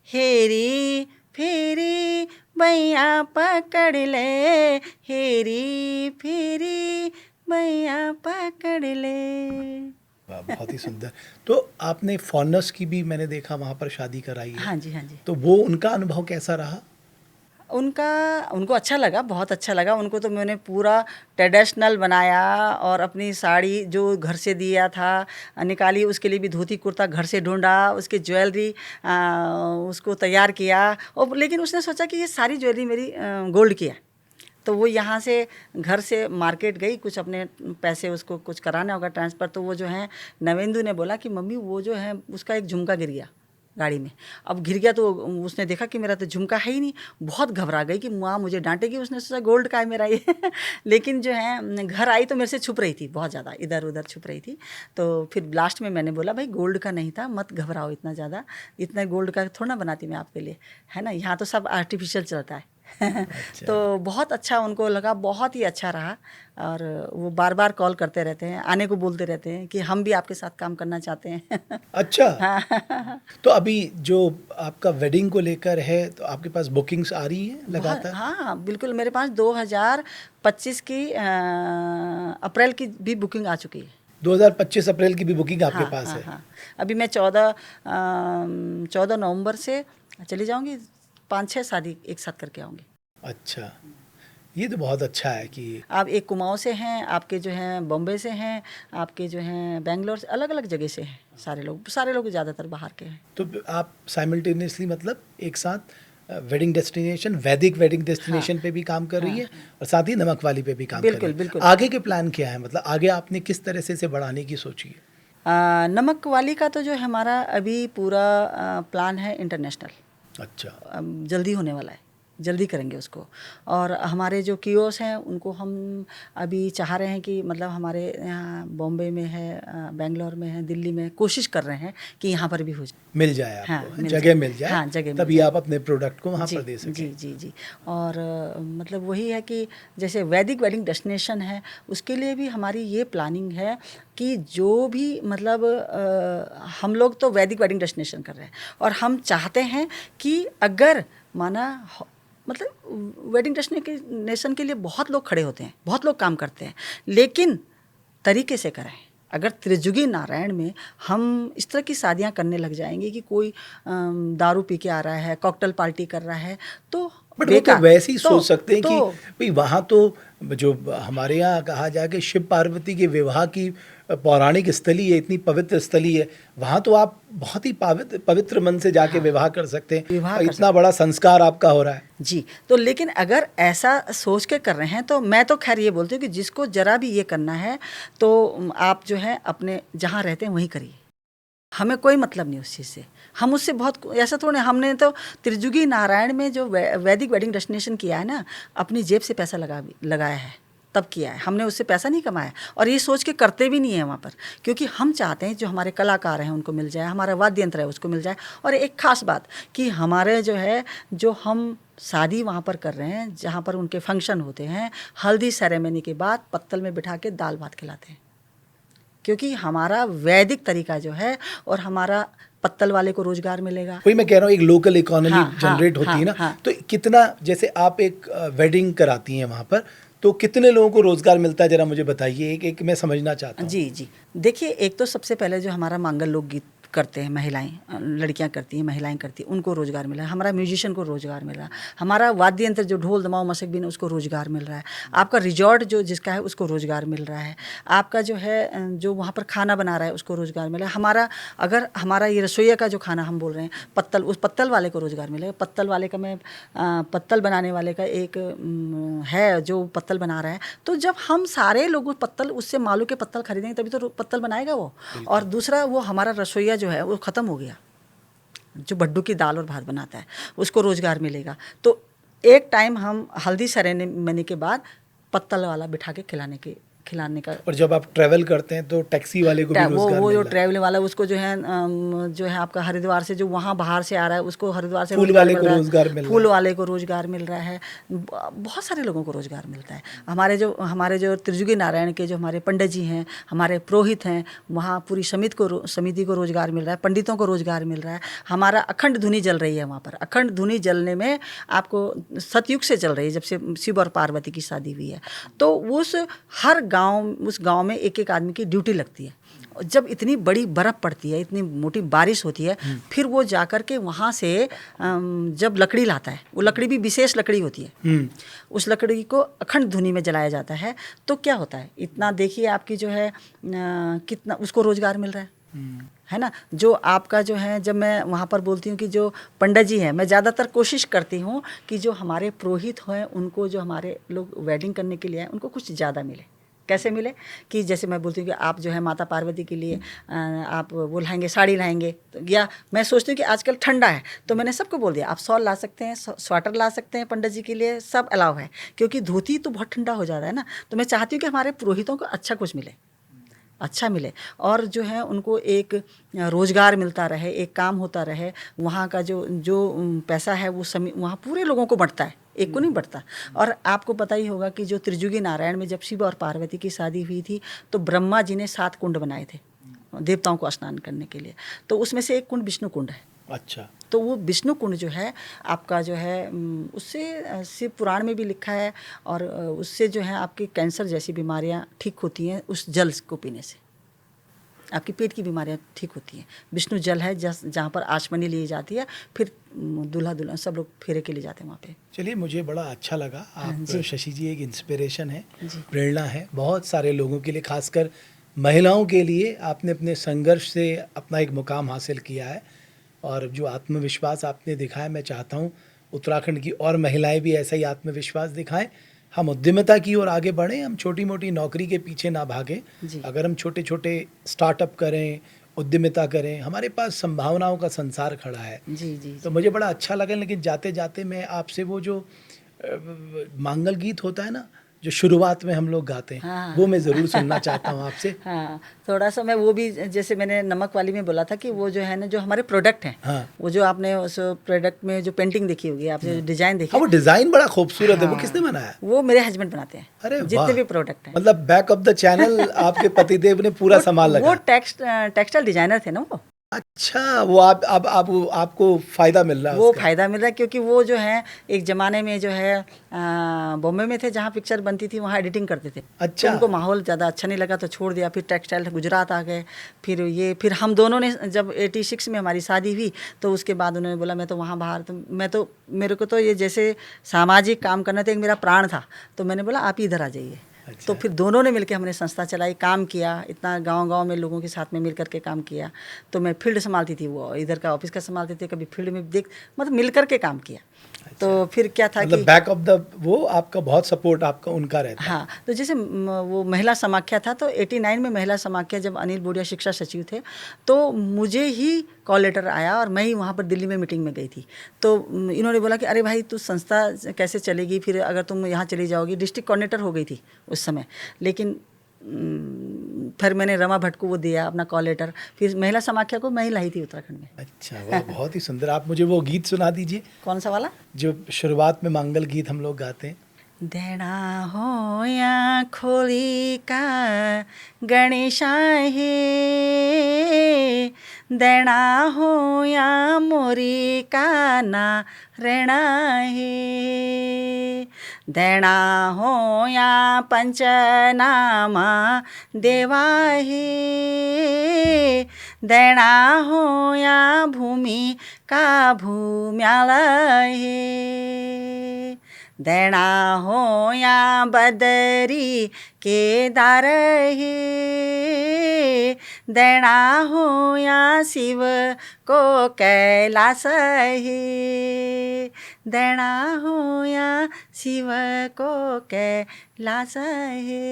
हेरी फेरी बैया पकड़ ले, हेरी फेरी बैया पकड़ ले। वाह, बहुत ही सुंदर। तो आपने फॉरनर्स की भी मैंने देखा वहाँ पर शादी कराई है। हाँ जी, हाँ जी। तो वो उनका अनुभव कैसा रहा? उनको अच्छा लगा, बहुत अच्छा लगा उनको। तो मैंने पूरा ट्रेडिशनल बनाया और अपनी साड़ी जो घर से दिया था निकाली, उसके लिए भी धोती कुर्ता घर से ढूंढा, उसकी ज्वेलरी उसको तैयार किया। और लेकिन उसने सोचा कि ये सारी ज्वेलरी मेरी गोल्ड की है, तो वो यहाँ से घर से मार्केट गई, कुछ अपने पैसे उसको कुछ कराना होगा ट्रांसफ़र। तो वो जो है नवेंदु ने बोला कि मम्मी वो जो है उसका एक झुमका गिर गया, गाड़ी में। अब गिर गया तो उसने देखा कि मेरा तो झुमका है ही नहीं, बहुत घबरा गई कि माँ मुझे डांटेगी, उसने सोचा गोल्ड का है मेरा ये लेकिन जो है घर आई तो मेरे से छुप रही थी, बहुत ज़्यादा इधर उधर छुप रही थी। तो फिर लास्ट में मैंने बोला भाई गोल्ड का नहीं था, मत घबराओ इतना ज़्यादा, इतना गोल्ड का थोड़ा ना बनाती मैं आपके लिए, है ना, यहाँ तो सब आर्टिफिशियल चलता है अच्छा। तो बहुत अच्छा उनको लगा, बहुत ही अच्छा रहा। और वो बार बार कॉल करते रहते हैं, आने को बोलते रहते हैं कि हम भी आपके साथ काम करना चाहते हैं अच्छा। हाँ तो अभी जो आपका वेडिंग को लेकर है तो आपके पास बुकिंग्स आ रही हैं लगातार? हाँ बिल्कुल, मेरे पास 2025 की अप्रैल की भी बुकिंग आ चुकी है। 2025 अप्रैल की भी बुकिंग आपके हाँ पास हाँ है? हाँ। अभी मैं 14 नवंबर से चली जाऊंगी, 5-6 शादी एक साथ करके आऊंगी। अच्छा, ये तो बहुत अच्छा है कि आप एक कुमाऊं से हैं, आपके जो हैं बॉम्बे से हैं, आपके जो हैं बेंगलोर से, अलग अलग जगह से हैं सारे लोग ज़्यादातर बाहर के हैं। तो आप साइमल्टेनियसली मतलब एक साथ वेडिंग डेस्टिनेशन, वैदिक वेडिंग डेस्टिनेशन पे भी काम कर रही है और साथ ही नमक वाली पे भी काम कर रही है। बिल्कुल। आगे के प्लान क्या है, मतलब आगे आपने किस तरह से इसे बढ़ाने की सोची है? नमक वाली का तो जो है हमारा अभी पूरा प्लान है इंटरनेशनल, अच्छा। जल्दी होने वाला है, जल्दी करेंगे उसको। और हमारे जो कियोस हैं उनको हम अभी चाह रहे हैं कि मतलब हमारे यहाँ बॉम्बे में है, बेंगलोर में है, दिल्ली में, कोशिश कर रहे हैं कि यहाँ पर भी हो जाए, मिल जाए आपको, हाँ, जगह मिल जाए, हाँ, जगह मिल तभी जाए। आप अपने प्रोडक्ट को वहाँ जी पर दे सकें। जी। और मतलब वही है कि जैसे वैदिक वेडिंग डेस्टिनेशन है, उसके लिए भी हमारी ये प्लानिंग है कि जो भी मतलब हम लोग तो वैदिक वेडिंग डेस्टिनेशन कर रहे हैं और हम चाहते हैं कि अगर माना मतलब वेडिंग डेस्टिनेशन के लिए बहुत लोग खड़े होते हैं, बहुत लोग काम करते हैं, लेकिन तरीके से करें। अगर त्रिजुगी नारायण में हम इस तरह की शादियां करने लग जाएंगे कि कोई दारू पी के आ रहा है, कॉकटेल पार्टी कर रहा है, तो बट वो तो वैसे ही सोच सकते हैं कि तो भाई वहाँ तो जो हमारे यहाँ कहा जाए कि शिव पार्वती के विवाह की पौराणिक स्थली है, इतनी पवित्र स्थली है, वहाँ तो आप बहुत ही पवित्र मन से जाके विवाह कर सकते हैं, विवाह और कर इतना बड़ा संस्कार आपका हो रहा है। जी। तो लेकिन अगर ऐसा सोच के कर रहे हैं तो मैं तो खैर ये बोलती हूँ कि जिसको जरा भी ये करना है तो आप जो है अपने जहाँ रहते हैं वहीं करिए, हमें कोई मतलब नहीं उस चीज़ से। हम उससे बहुत ऐसा थोड़े, हमने तो त्रिजुगी नारायण में जो वैदिक वेडिंग डेस्टिनेशन किया है ना, अपनी जेब से पैसा लगाया है, तब किया है, हमने उससे पैसा नहीं कमाया। और ये सोच के करते भी नहीं है वहाँ पर, क्योंकि हम चाहते हैं जो हमारे कलाकार हैं उनको मिल जाए, हमारा वाद्य यंत्र है उसको मिल जाए। और एक खास बात कि हमारे जो है, जो हम शादी वहाँ पर कर रहे हैं, जहाँ पर उनके फंक्शन होते हैं, हल्दी सेरेमनी के बाद पत्तल में बिठा के दाल भात खिलाते हैं, क्योंकि हमारा वैदिक तरीका जो है, और हमारा पत्तल वाले को रोजगार मिलेगा। वही मैं कह रहा हूँ, एक लोकल इकोनॉमी हाँ, जनरेट हाँ, होती है ना। हाँ। तो कितना, जैसे आप एक वेडिंग कराती हैं वहाँ पर, तो कितने लोगों को रोजगार मिलता है, जरा मुझे बताइए, एक एक मैं समझना चाहता हूँ। जी। देखिए, एक तो सबसे पहले जो हमारा मांगल लोकगीत करते हैं महिलाएं, लड़कियां करती हैं, महिलाएं करती हैं, उनको रोज़गार मिला है। हमारा म्यूजिशियन को रोज़गार मिल रहा है। हमारा वाद्य यंत्र जो ढोल दमाऊ मसक बीन, उसको रोज़गार मिल रहा है। आपका रिजॉर्ट जो जिसका है उसको रोज़गार मिल रहा है। आपका जो है जो वहाँ पर खाना बना रहा है उसको रोज़गार मिला है। हमारा अगर हमारा ये रसोईया का जो खाना हम बोल रहे हैं, पत्तल, उस पत्तल वाले को रोज़गार मिलेगा। पत्तल वाले का मैं पत्तल बनाने वाले का एक है जो पत्तल बना रहा है। तो जब हम सारे लोग पत्तल, उससे मालू के पत्तल खरीदेंगे तभी तो पत्तल बनाएगा वो। और दूसरा, वो हमारा रसोईया जो है वो ख़त्म हो गया, जो बड्डू की दाल और भात बनाता है, उसको रोज़गार मिलेगा। तो एक टाइम हम हल्दी सेरेमनी के बाद पत्तल वाला बिठा के खिलाने का। और जब आप ट्रैवल करते हैं तो टैक्सी वाले को भी रोजगार वो मिल जो रहा है। ट्रैवल वाला, उसको जो है आपका हरिद्वार से, जो वहाँ बाहर से आ रहा है, उसको हरिद्वार से फूल वाले को रोजगार मिल रहा है। फूल वाले को रोजगार मिल रहा है। बहुत सारे लोगों को रोजगार मिलता है। हमारे जो त्रिजुगी नारायण के जो हमारे पंडित जी हैं, हमारे पुरोहित हैं, वहाँ पूरी समिति को रोजगार मिल रहा है, पंडितों को रोजगार मिल रहा है। हमारा अखंड धुनी जल रही है वहाँ पर। अखंड धुनी जलने में आपको सतयुग से चल रही है, जब से शिव और पार्वती की शादी हुई है। तो उस गांव में एक आदमी की ड्यूटी लगती है। जब इतनी बड़ी बर्फ़ पड़ती है, इतनी मोटी बारिश होती है, फिर वो जाकर के वहाँ से जब लकड़ी लाता है, वो लकड़ी भी विशेष लकड़ी होती है, उस लकड़ी को अखंड धुनी में जलाया जाता है। तो क्या होता है, इतना देखिए आपकी जो है कितना उसको रोजगार मिल रहा है ना। जो आपका जो है, जब मैं वहाँ पर बोलती हूँ कि जो पंडित जी हैं, मैं ज़्यादातर कोशिश करती हूँ कि जो हमारे पुरोहित हैं, उनको, जो हमारे लोग वेडिंग करने के लिए आए, उनको कुछ ज़्यादा मिले, कैसे मिले कि जैसे मैं बोलती हूँ कि आप जो है माता पार्वती के लिए आप वो लाएंगे, साड़ी लाएंगे, तो या मैं सोचती हूँ कि आजकल ठंडा है तो मैंने सबको बोल दिया आप शॉल ला सकते हैं, स्वेटर ला सकते हैं, पंडित जी के लिए सब अलाउ है, क्योंकि धोती तो बहुत ठंडा हो जाता है ना। तो मैं चाहती हूँ कि हमारे पुरोहितों को अच्छा कुछ मिले, अच्छा मिले, और जो है उनको एक रोज़गार मिलता रहे, एक काम होता रहे, वहाँ का जो जो पैसा है वो समय वहाँ पूरे लोगों को बढ़ता है, एक को नहीं बढ़ता। और आपको पता ही होगा कि जो त्रिजुगी नारायण में जब शिव और पार्वती की शादी हुई थी तो ब्रह्मा जी ने 7 कुंड बनाए थे देवताओं को स्नान करने के लिए, तो उसमें से एक कुंड विष्णु कुंड है। अच्छा। तो वो विष्णु कुंड जो है आपका जो है उससे शिव पुराण में भी लिखा है, और उससे जो है आपकी कैंसर जैसी बीमारियां ठीक होती हैं उस जल को पीने से, आपकी पेट की बीमारियां ठीक होती हैं। विष्णु जल है जहाँ पर आचमनी ली जाती है, फिर दूल्हा दुल्हन सब लोग फेरे के लिए जाते हैं वहाँ पे। चलिए, मुझे बड़ा अच्छा लगा। आप जी। शशि जी एक इंस्पिरेशन है, जी। प्रेरणा है बहुत सारे लोगों के लिए, खासकर महिलाओं के लिए। आपने अपने संघर्ष से अपना एक मुकाम हासिल किया है, और जो आत्मविश्वास आपने दिखाया, मैं चाहता हूँ उत्तराखंड की और महिलाएं भी ऐसा ही आत्मविश्वास दिखाएं। हम उद्यमिता की ओर आगे बढ़ें, हम छोटी मोटी नौकरी के पीछे ना भागें। जी। अगर हम छोटे छोटे स्टार्टअप करें, उद्यमिता करें, हमारे पास संभावनाओं का संसार खड़ा है। जी जी तो मुझे बड़ा अच्छा लगा। लेकिन जाते जाते मैं आपसे वो जो मांगल गीत होता है ना, जो शुरुआत में हम लोग गाते हैं, हाँ। वो मैं ज़रूर सुनना चाहता हूँ आपसे। हाँ, थोड़ा सा मैं वो भी, जैसे मैंने नमक वाली में बोला था कि वो जो है ना जो हमारे प्रोडक्ट हैं, हाँ। वो जो आपने उस प्रोडक्ट में जो पेंटिंग देखी होगी, आपने जो डिजाइन देखी हाँ, वो डिज़ाइन बड़ा खूबसूरत है। वो हाँ, किसने बनाया? वो मेरे हस्बैंड बनाते हैं। अरे जितने वाह! भी प्रोडक्ट हैं मतलब बैक ऑफ द चैनल आपके पतिदेव ने पूरा संभाल वो लगा। टेक्सटाइल डिजाइनर थे ना वो। अच्छा, वो आप आपको फ़ायदा मिल रहा है वो उसका। फ़ायदा मिल रहा है क्योंकि वो जो है एक ज़माने में जो है बॉम्बे में थे, जहाँ पिक्चर बनती थी वहाँ एडिटिंग करते थे। अच्छा। तो उनको माहौल ज़्यादा अच्छा नहीं लगा तो छोड़ दिया, फिर टेक्सटाइल गुजरात आ गए। फिर हम दोनों ने जब 86 में हमारी शादी हुई तो उसके बाद उन्होंने बोला मैं तो वहाँ बाहर, तो मेरे को तो ये जैसे सामाजिक काम करना तो एक मेरा प्राण था, तो मैंने बोला आप ही इधर आ जाइए। अच्छा। तो फिर दोनों ने मिलकर हमने संस्था चलाई, काम किया, इतना गांव-गांव में लोगों के साथ में मिल करके काम किया। तो मैं फील्ड संभालती थी, वो इधर का ऑफिस का संभालते थे, कभी फील्ड में मतलब मिल करके काम किया। तो फिर क्या था मतलब कि बैक ऑफ द वो आपका बहुत सपोर्ट आपका उनका रहता है। हाँ, तो जैसे वो महिला समाख्या था, तो 89 में महिला समाख्या जब अनिल बोडिया शिक्षा सचिव थे तो मुझे ही कॉल लेटर आया और मैं ही वहाँ पर दिल्ली में मीटिंग में गई थी। तो इन्होंने बोला कि अरे भाई तू संस्था कैसे चलेगी, फिर अगर तुम यहाँ चली जाओगी। डिस्ट्रिक्ट कोऑर्डिनेटर हो गई थी उस समय, लेकिन फिर मैंने रमा भट्ट को वो दिया अपना कॉल लेटर, फिर महिला समाख्या को मैं ही लाई थी उत्तराखंड में। अच्छा, वाह, बहुत ही सुंदर। आप मुझे वो गीत सुना दीजिए कौन सा वाला? जो शुरुआत में मंगल गीत हम लोग गाते हैं। देना हो या खोली का गणेशा हे, देना हो या मोरी का ना रेणा हे, देना हो या पंचनामा देवा हे, देना हो या भूमि का भूम्याल हे, देना हो या बदरी केदार हे, देना हो या शिव को कैलाश हे, देना हो या शिव को कैलाश हे।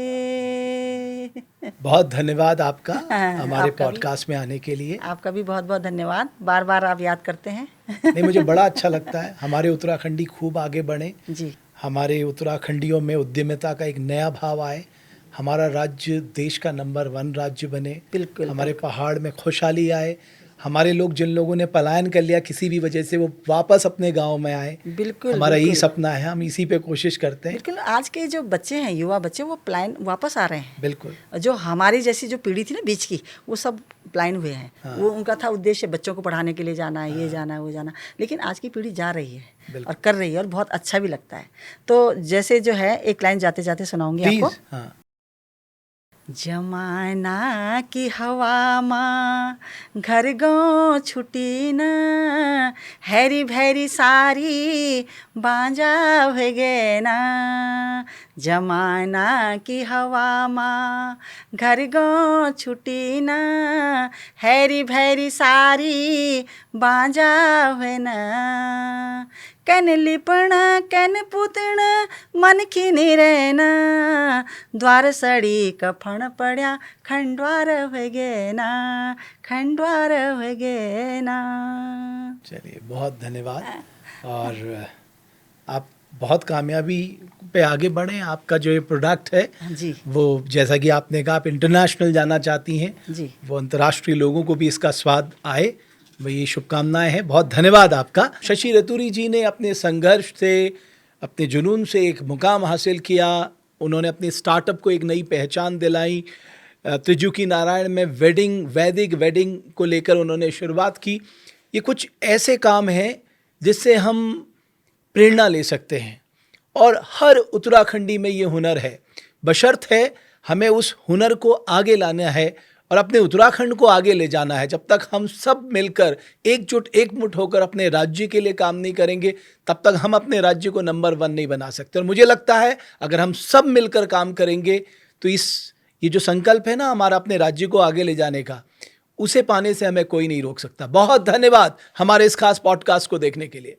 बहुत धन्यवाद आपका हमारे आपका भी। पॉडकास्ट में आने के लिए। आपका भी बहुत बहुत धन्यवाद, बार बार आप याद करते हैं। नहीं, मुझे बड़ा अच्छा लगता है। हमारे उत्तराखंडी खूब आगे बढ़े, जी। हमारे उत्तराखंडियों में उद्यमिता का एक नया भाव आए, हमारा राज्य देश का नंबर 1 राज्य बने, बिल्कुल, हमारे पहाड़ में खुशहाली आए, हमारे लोग जिन लोगों ने पलायन कर लिया किसी भी वजह से वो वापस अपने गांव में आए। बिल्कुल, हमारा यही बिल्कुल। सपना है, हम इसी पे कोशिश करते हैं। बिल्कुल, आज के जो बच्चे हैं, युवा बच्चे, वो प्लान वापस आ रहे हैं। बिल्कुल। जो हमारी जैसी जो पीढ़ी थी ना बीच की, वो सब प्लान हुए हैं। हाँ। वो उनका था उद्देश्य बच्चों को पढ़ाने के लिए जाना है, ये जाना है, वो जाना, लेकिन आज की पीढ़ी जा रही है बिल्कुल। और कर रही है और बहुत अच्छा भी लगता है। तो जैसे जो है एक लाइन जाते जाते सुनाऊंगी आपको। प्लीज। हाँ। जमाना की हवा माँ घर गाँव छुटी न, हैरी भैरी सारी बांजा हो गए ना, जमाना की हवा माँ घर गाँव छुटी न, हैरी भैरी सारी बांजा हुए न, कैन लिपण कैन पुतण मन खिनी रहना द्वार सड़ी कफण पड़ा खंडवार हो गए ना खंडवार हो गए ना। चलिए, बहुत धन्यवाद। और आप बहुत कामयाबी पे आगे बढ़ें। आपका जो ये प्रोडक्ट है जी वो, जैसा कि आपने कहा, आप इंटरनेशनल जाना चाहती हैं, जी वो अंतर्राष्ट्रीय लोगों को भी इसका स्वाद आए, वही शुभकामनाएं हैं। बहुत धन्यवाद आपका। शशि रतूरी जी ने अपने संघर्ष से, अपने जुनून से एक मुकाम हासिल किया। उन्होंने अपने स्टार्टअप को एक नई पहचान दिलाई। त्रिजुकी नारायण में वैदिक वेडिंग को लेकर उन्होंने शुरुआत की। ये कुछ ऐसे काम हैं जिससे हम प्रेरणा ले सकते हैं, और हर उत्तराखंडी में ये हुनर है। बशर्त है हमें उस हुनर को आगे लाना है और अपने उत्तराखंड को आगे ले जाना है। जब तक हम सब मिलकर एकजुट एकमुठ होकर अपने राज्य के लिए काम नहीं करेंगे, तब तक हम अपने राज्य को नंबर 1 नहीं बना सकते। और मुझे लगता है अगर हम सब मिलकर काम करेंगे तो ये जो संकल्प है ना हमारा अपने राज्य को आगे ले जाने का, उसे पाने से हमें कोई नहीं रोक सकता। बहुत धन्यवाद हमारे इस खास पॉडकास्ट को देखने के लिए।